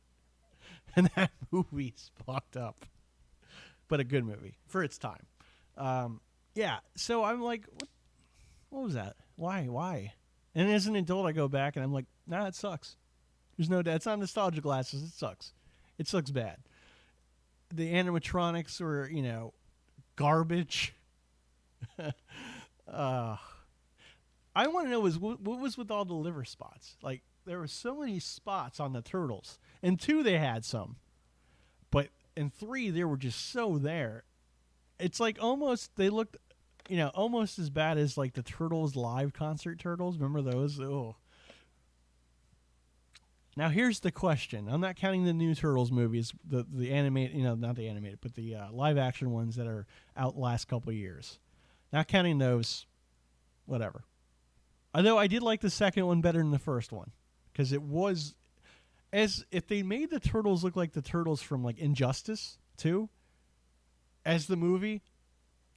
S1: And that movie's fucked up. But a good movie for its time. Yeah, so I'm like, what was that? Why? And as an adult, I go back and I'm like, nah, it sucks. There's no doubt. It's not nostalgia glasses. It sucks. It sucks bad. The animatronics were, garbage. I want to know what was with all the liver spots? Like, there were so many spots on the Turtles. In 2, they had some. But in 3, they were just so there. It's like almost, they looked, almost as bad as like the Turtles live concert Turtles. Remember those? Oh. Now here's the question. I'm not counting the new Turtles movies, the animated, not the animated, but the live action ones that are out the last couple of years. Not counting those, whatever. Although I did like the second one better than the first one. Because it was, as if they made the Turtles look like the Turtles from like Injustice 2, As the movie,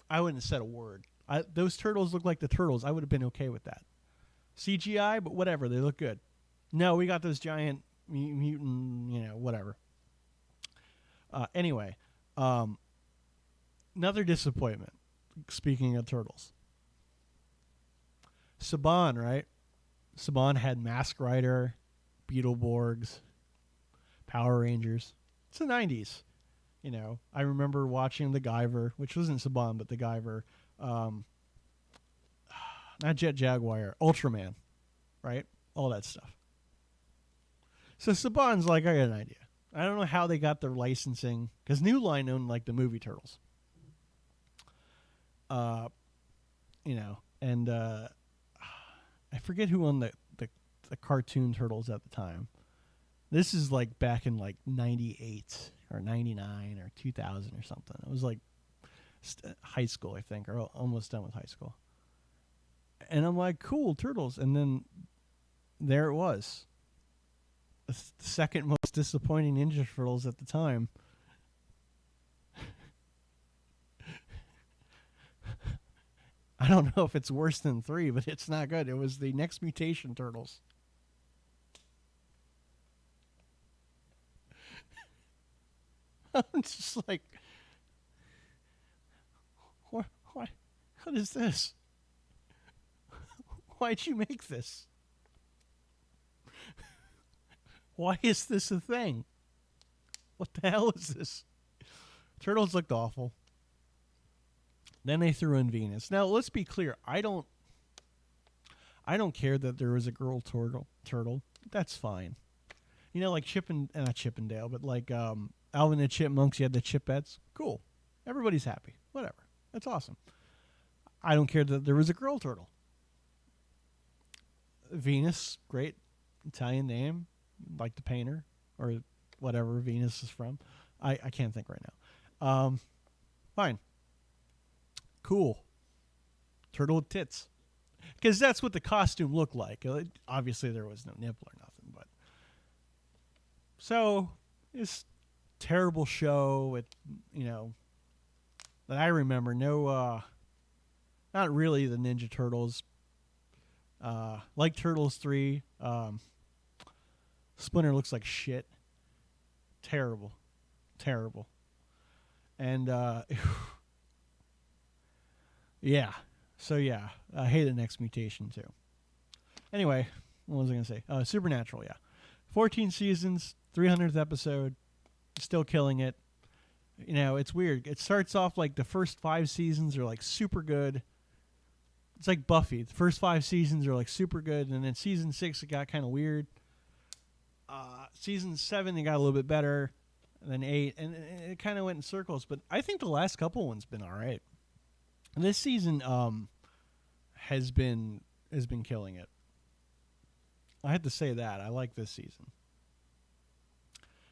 S1: I wouldn't have said a word. Those turtles look like the turtles. I would have been okay with that. CGI, but whatever. They look good. No, we got those giant mutant, whatever. Anyway, another disappointment. Speaking of turtles. Saban, right? Saban had Mask Rider, Beetleborgs, Power Rangers. It's the 90s. I remember watching the Guyver, which wasn't Saban, but the Guyver. Not Jet Jaguar, Ultraman, right? All that stuff. So Saban's like, I got an idea. I don't know how they got their licensing, because New Line owned like the movie Turtles. And I forget who owned the cartoon Turtles at the time. This is like back in like 98 or 99 or 2000 or something. It was like high school, I think, or almost done with high school. And I'm like, cool, Turtles. And then there it was. The second most disappointing Ninja Turtles at the time. I don't know if it's worse than 3, but it's not good. It was the Next Mutation Turtles. I'm just like, what? What is this? Why'd you make this? Why is this a thing? What the hell is this? Turtles looked awful. Then they threw in Venus. Now, let's be clear. I don't care that there was a girl turtle. That's fine. Like not Chippendale, but like Alvin and the Chipmunks, you had the Chipettes. Cool. Everybody's happy. Whatever. That's awesome. I don't care that there was a girl turtle. Venus, great. Italian name. Like the painter or whatever Venus is from. I can't think right now. Fine. Cool. Turtle with tits. Because that's what the costume looked like. Obviously, there was no nipple or nothing. But so, this terrible show with, that I remember. No, not really the Ninja Turtles. Like Turtles 3. Splinter looks like shit. Terrible. And, yeah. So, yeah. I hate the Next Mutation, too. Anyway, what was I going to say? Supernatural, yeah. 14 seasons, 300th episode. Still killing it. It's weird. It starts off like the first 5 seasons are like super good. It's like Buffy. The first 5 seasons are like super good. And then season 6, it got kind of weird. Season 7, it got a little bit better. And then 8. And it kind of went in circles. But I think the last couple ones been all right. And this season has been killing it. I have to say that. I like this season.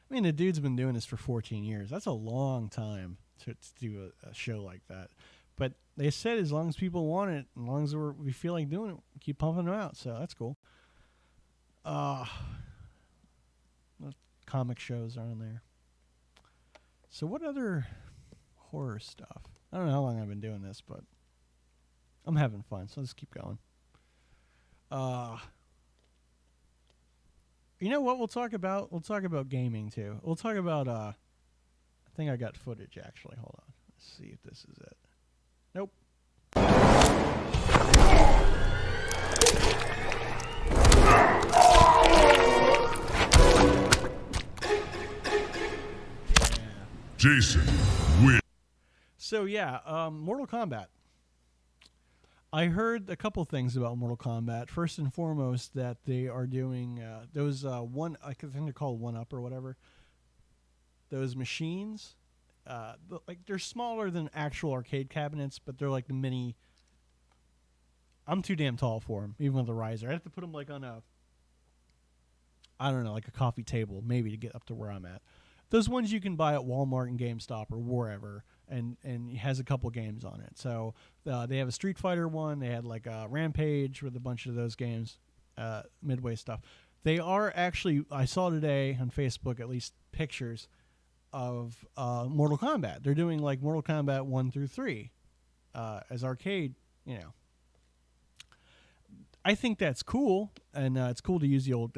S1: I mean, the dude's been doing this for 14 years. That's a long time to do a show like that. But they said as long as people want it, as long as we feel like doing it, keep pumping them out. So that's cool. Comic shows are on there. So what other horror stuff? I don't know how long I've been doing this, but I'm having fun, so let's keep going. You know what we'll talk about? We'll talk about gaming, too. We'll talk about, I think I got footage, actually. Hold on. Let's see if this is it. Nope.
S2: Jason win.
S1: So yeah, Mortal Kombat. I heard a couple things about Mortal Kombat. First and foremost, that they are doing those I think they're called 1-Up or whatever. Those machines, like they're smaller than actual arcade cabinets, but they're like the mini. I'm too damn tall for them, even with a riser. I have to put them like on like a coffee table, maybe to get up to where I'm at. Those ones you can buy at Walmart and GameStop or wherever, and it has a couple games on it. So they have a Street Fighter one. They had like a Rampage with a bunch of those games, Midway stuff. They are actually, I saw today on Facebook at least pictures. of Mortal Kombat. They're doing like Mortal Kombat 1 through 3 as arcade, I think that's cool, and it's cool to use the old,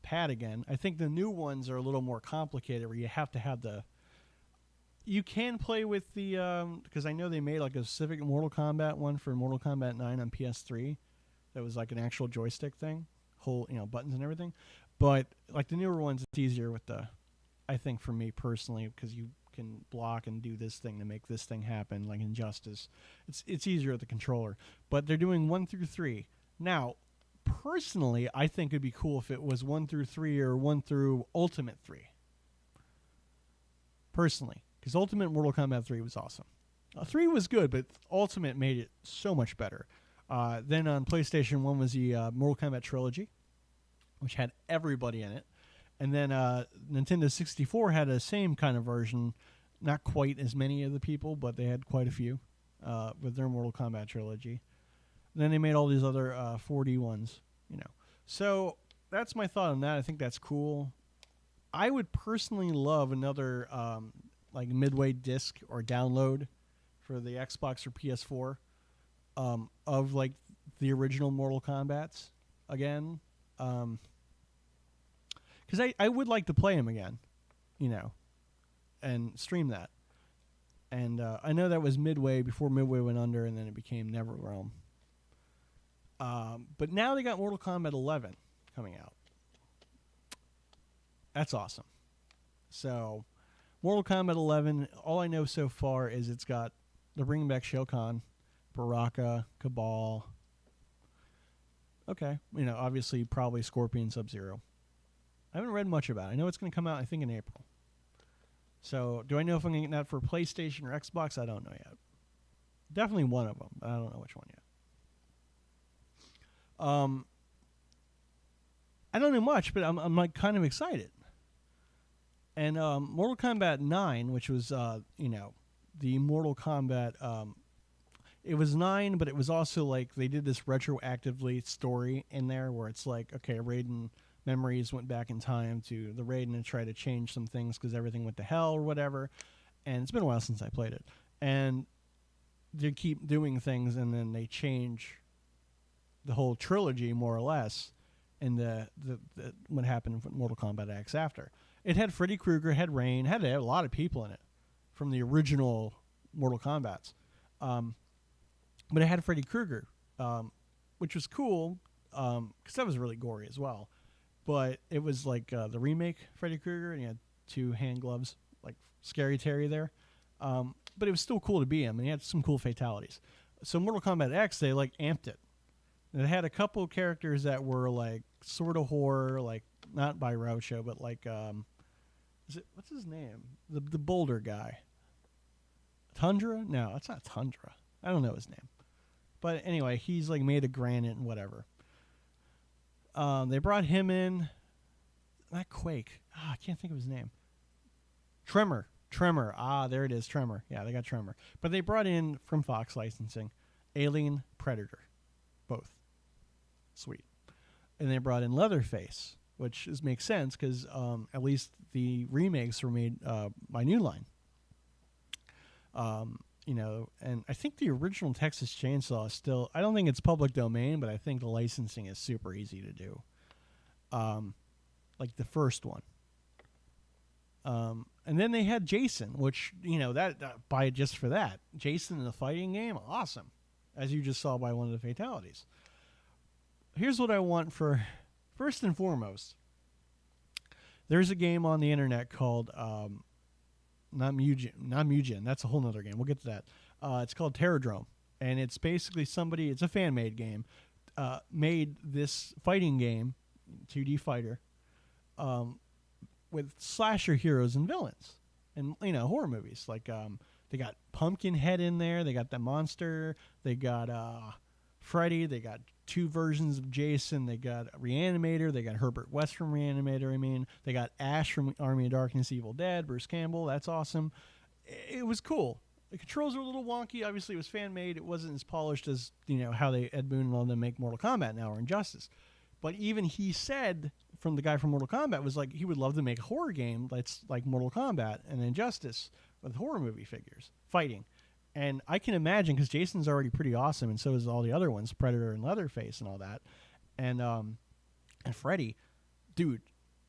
S1: pad again. I think the new ones are a little more complicated, where you have to have the. You can play with the because I know they made like a specific Mortal Kombat one for Mortal Kombat 9 on PS3, that was like an actual joystick thing, whole buttons and everything. But like the newer ones, it's easier with the. I think for me personally, because you can block and do this thing to make this thing happen, like Injustice. It's easier with the controller. But they're doing 1 through 3. Now, personally, I think it'd be cool if it was 1 through 3 or 1 through Ultimate 3. Personally, because Ultimate Mortal Kombat 3 was awesome. 3 was good, but Ultimate made it so much better. Then on PlayStation 1 was the Mortal Kombat Trilogy, which had everybody in it. And then Nintendo 64 had a same kind of version, not quite as many of the people, but they had quite a few with their Mortal Kombat Trilogy. And then they made all these other 4D ones, So that's my thought on that. I think that's cool. I would personally love another like Midway disc or download for the Xbox or PS4 of like the original Mortal Kombats again. Because I would like to play them again, and stream that. And I know that was Midway, before Midway went under, and then it became NetherRealm. But now they got Mortal Kombat 11 coming out. That's awesome. So, Mortal Kombat 11, all I know so far is they're bringing back Shao Kahn, Baraka, Cabal. Okay, obviously probably Scorpion, Sub-Zero. I haven't read much about it. I know it's going to come out, I think, in April. So, do I know if I'm going to get that for PlayStation or Xbox? I don't know yet. Definitely one of them, but I don't know which one yet. I don't know much, but I'm like kind of excited. And Mortal Kombat 9, which was the Mortal Kombat, it was 9, but it was also like they did this retroactively story in there where it's like, okay, Raiden memories went back in time to the Raiden and tried to change some things because everything went to hell or whatever. And it's been a while since I played it. And they keep doing things, and then they change the whole trilogy more or less in the what happened with Mortal Kombat X after. It had Freddy Krueger, had Rain, had a lot of people in it from the original Mortal Kombats. But it had Freddy Krueger, which was cool because that was really gory as well. But it was like the remake Freddy Krueger, and he had 2 hand gloves, like Scary Terry there. But it was still cool to be him, and he had some cool fatalities. So Mortal Kombat X, they like amped it. It had a couple characters that were like sort of horror, like not by Roadshow, but like what's his name? The boulder guy. Tundra? No, it's not Tundra. I don't know his name. But anyway, he's like made of granite and whatever. They brought him in. Not Quake. I can't think of his name. Tremor. There it is. Tremor. Yeah, they got Tremor. But they brought in, from Fox Licensing, Alien, Predator. Both. Sweet. And they brought in Leatherface, which makes sense because at least the remakes were made by New Line. And I think the original Texas Chainsaw is still, I don't think it's public domain, but I think the licensing is super easy to do. Like the first one. And then they had Jason, which, buy it just for that. Jason in the fighting game, awesome. As you just saw by one of the fatalities. Here's what I want for, first and foremost. There's a game on the internet called, not Mugen, that's a whole nother game. We'll get to that. It's called Terradrome. And it's basically it's a fan-made game, made this fighting game, 2D fighter, with slasher heroes and villains. And, horror movies. Like, they got Pumpkinhead in there. They got the monster. They got Freddy. They got 2 versions of Jason. They got Reanimator. They got Herbert West from Reanimator, They got Ash from Army of Darkness, Evil Dead. Bruce Campbell. That's awesome. It was cool. The controls were a little wonky. Obviously, it was fan-made. It wasn't as polished as, how Ed Boon and all them make Mortal Kombat now or Injustice. But even he said from the guy from Mortal Kombat was like he would love to make a horror game that's like Mortal Kombat and Injustice with horror movie figures fighting. And I can imagine, because Jason's already pretty awesome, and so is all the other ones, Predator and Leatherface and all that, and Freddy, dude,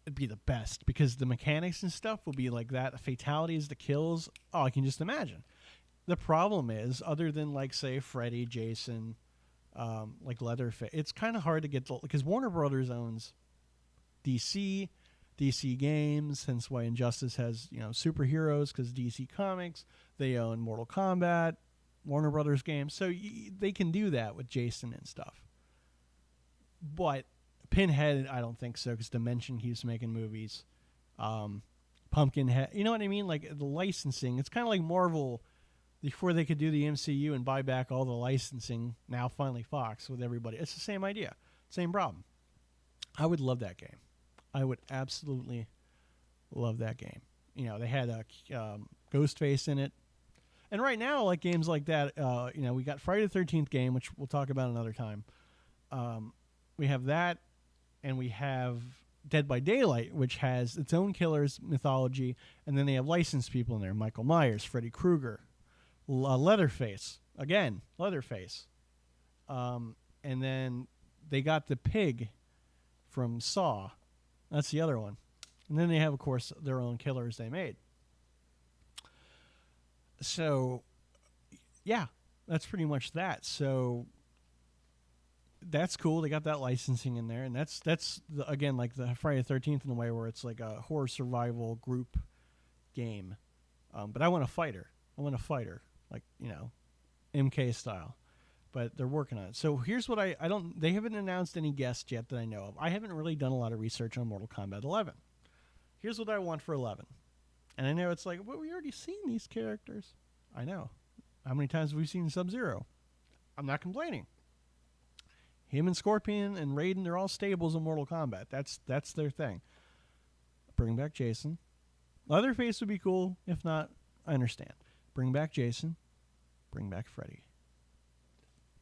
S1: it'd be the best because the mechanics and stuff will be like that. The fatalities, the kills, oh, I can just imagine. The problem is, other than like say Freddy, Jason, like Leatherface, it's kind of hard to get because Warner Brothers owns DC Games, hence why Injustice has superheroes, because DC Comics. They own Mortal Kombat, Warner Brothers games, so they can do that with Jason and stuff. But Pinhead, I don't think so, because Dimension keeps making movies. Pumpkinhead, you know what I mean? Like the licensing, it's kind of like Marvel before they could do the MCU and buy back all the licensing. Now finally Fox with everybody. It's the same idea, same problem. I would love that game. I would absolutely love that game. They had a Ghostface in it. And right now, like games like that, we got Friday the 13th game, which we'll talk about another time. We have that, and we have Dead by Daylight, which has its own killers mythology, and then they have licensed people in there: Michael Myers, Freddy Krueger, Leatherface, again, Leatherface. And then they got the pig from Saw. That's the other one. And then they have, of course, their own killers they made. So, yeah, that's pretty much that. So that's cool. They got that licensing in there, and that's again like the Friday the 13th in a way where it's like a horror survival group game. But I want a fighter. Like MK style. But they're working on it. So here's what they haven't announced any guests yet that I know of. I haven't really done a lot of research on Mortal Kombat 11. Here's what I want for 11. And I know it's like, well, we already seen these characters. I know. How many times have we seen Sub-Zero? I'm not complaining. Him and Scorpion and Raiden, they're all stables in Mortal Kombat. That's their thing. Bring back Jason. Leatherface would be cool. If not, I understand. Bring back Jason. Bring back Freddy.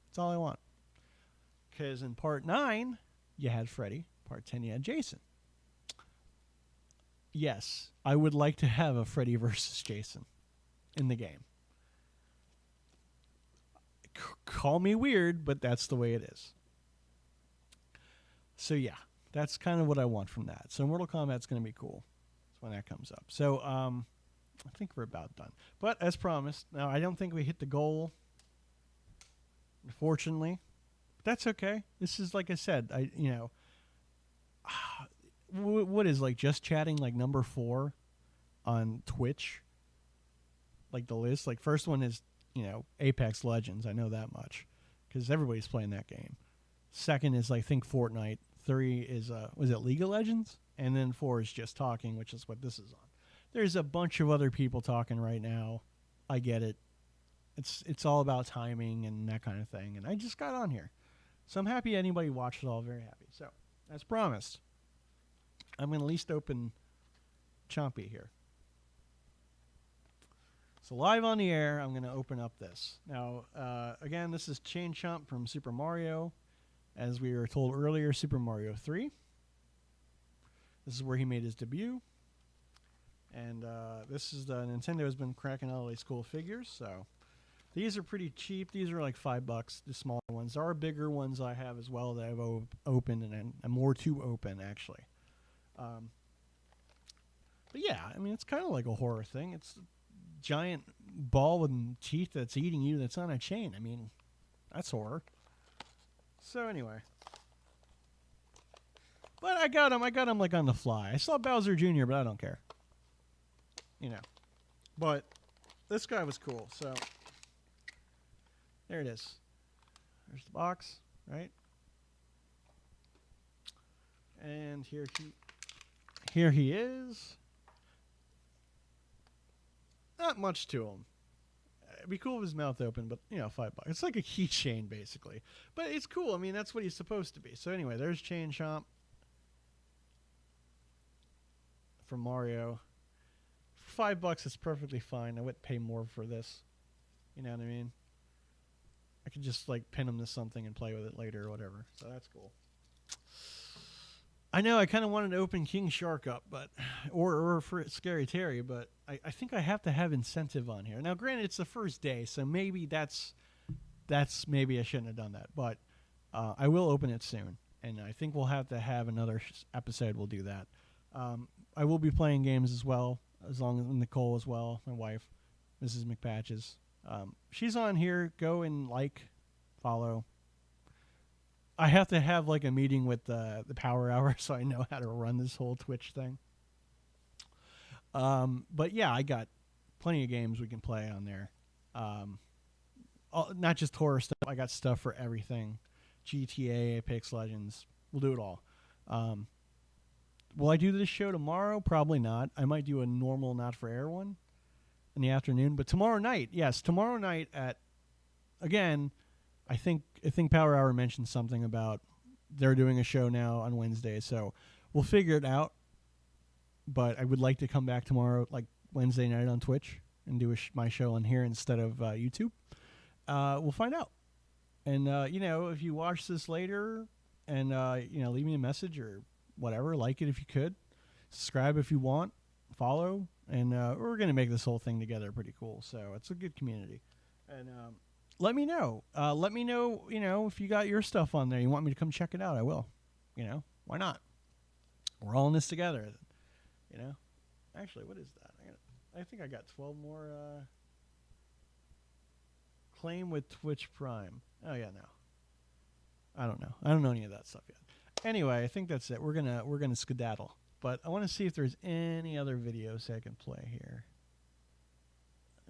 S1: That's all I want. Because in Part 9, you had Freddy. Part 10, you had Jason. Yes, I would like to have a Freddy versus Jason in the game. Call me weird, but that's the way it is. So yeah, that's kind of what I want from that. So Mortal Kombat's going to be cool. That's when that comes up. So I think we're about done. But as promised, now I don't think we hit the goal, unfortunately. But that's okay. This is, like I said, what is like just chatting like number 4 on Twitch, like the list. Like first one is Apex Legends. I know that much because everybody's playing that game. Second is I think Fortnite. 3 is was it League of Legends, and then 4 is just talking, which is what this is on. There's a bunch of other people talking right now. I get it. It's all about timing and that kind of thing, and I just got on here, so I'm happy anybody watched it all. Very happy. So as promised, I'm going to at least open Chompy here. So live on the air, I'm going to open up this. Now, again, this is Chain Chomp from Super Mario. As we were told earlier, Super Mario 3. This is where he made his debut. And this is Nintendo has been cracking all these cool figures. So these are pretty cheap. These are like $5, the smaller ones. There are bigger ones I have as well that I've opened and more to open, actually. But yeah, I mean, it's kind of like a horror thing. It's a giant ball with teeth that's eating you that's on a chain. I mean, that's horror. So anyway. But I got him like on the fly. I saw Bowser Jr., but I don't care. But this guy was cool, so there it is. There's the box, right? And here he is. Not much to him. It'd be cool if his mouth open, but $5. It's like a keychain basically, but it's cool. I mean, that's what he's supposed to be. So anyway, there's Chain Chomp from Mario. For $5, it's perfectly fine. I wouldn't pay more for this. You know what I mean? I could just like pin him to something and play with it later or whatever. So that's cool. I know I kind of wanted to open King Shark up, but or for Scary Terry, but I think I have to have incentive on here. Now, granted, it's the first day, so maybe that's maybe I shouldn't have done that, but I will open it soon, and I think we'll have to have another episode. We'll do that. I will be playing games as well, as long as Nicole as well, my wife, Mrs. McPatches. She's on here. Go and follow. I have to have like a meeting with the Power Hour so I know how to run this whole Twitch thing. But yeah, I got plenty of games we can play on there. Not just horror stuff. I got stuff for everything. GTA, Apex Legends. We'll do it all. Will I do this show tomorrow? Probably not. I might do a normal not for air one in the afternoon. But tomorrow night, yes, tomorrow night at, again, I think Power Hour mentioned something about they're doing a show now on Wednesday, so we'll figure it out. But I would like to come back tomorrow, like Wednesday night on Twitch, and do my show on here instead of YouTube. We'll find out. And, if you watch this later and, leave me a message or whatever, like it if you could, subscribe if you want, follow, and we're going to make this whole thing together pretty cool. So it's a good community. And let me know. Let me know, if you got your stuff on there. You want me to come check it out, I will. Why not? We're all in this together. Actually, what is that? I think I got 12 more claim with Twitch Prime. Oh yeah, no. I don't know. I don't know any of that stuff yet. Anyway, I think that's it. We're gonna skedaddle. But I want to see if there's any other videos I can play here.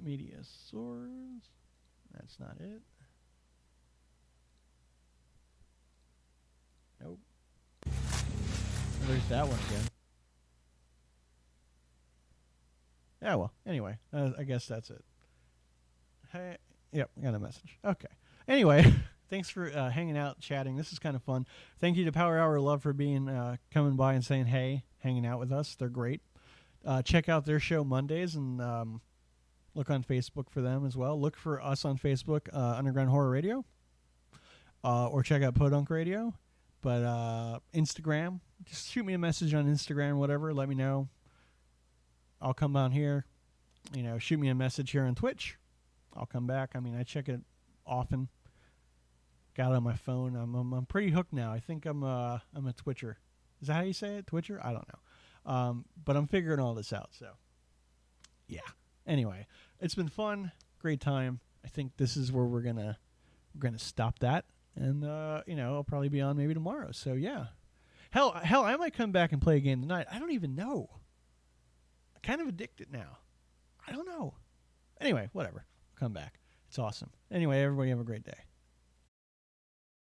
S1: Media source. That's not it. Nope. There's that one again. Yeah, well, anyway, I guess that's it. Hey, yep, got a message. Okay. Anyway, thanks for hanging out, chatting. This is kind of fun. Thank you to Power Hour Love for being coming by and saying hey, hanging out with us. They're great. Check out their show Mondays and look on Facebook for them as well. Look for us on Facebook, Underground Horror Radio, or check out Podunk Radio. But Instagram, just shoot me a message on Instagram, whatever. Let me know. I'll come down here. Shoot me a message here on Twitch. I'll come back. I check it often. Got it on my phone. I'm pretty hooked now. I think I'm a Twitcher. Is that how you say it? Twitcher? I don't know. But I'm figuring all this out. So, yeah. Anyway, it's been fun. Great time. I think this is where we're gonna stop that. And I'll probably be on maybe tomorrow. So yeah. Hell, I might come back and play a game tonight. I don't even know. I'm kind of addicted now. I don't know. Anyway, whatever. Come back. It's awesome. Anyway, everybody have a great day.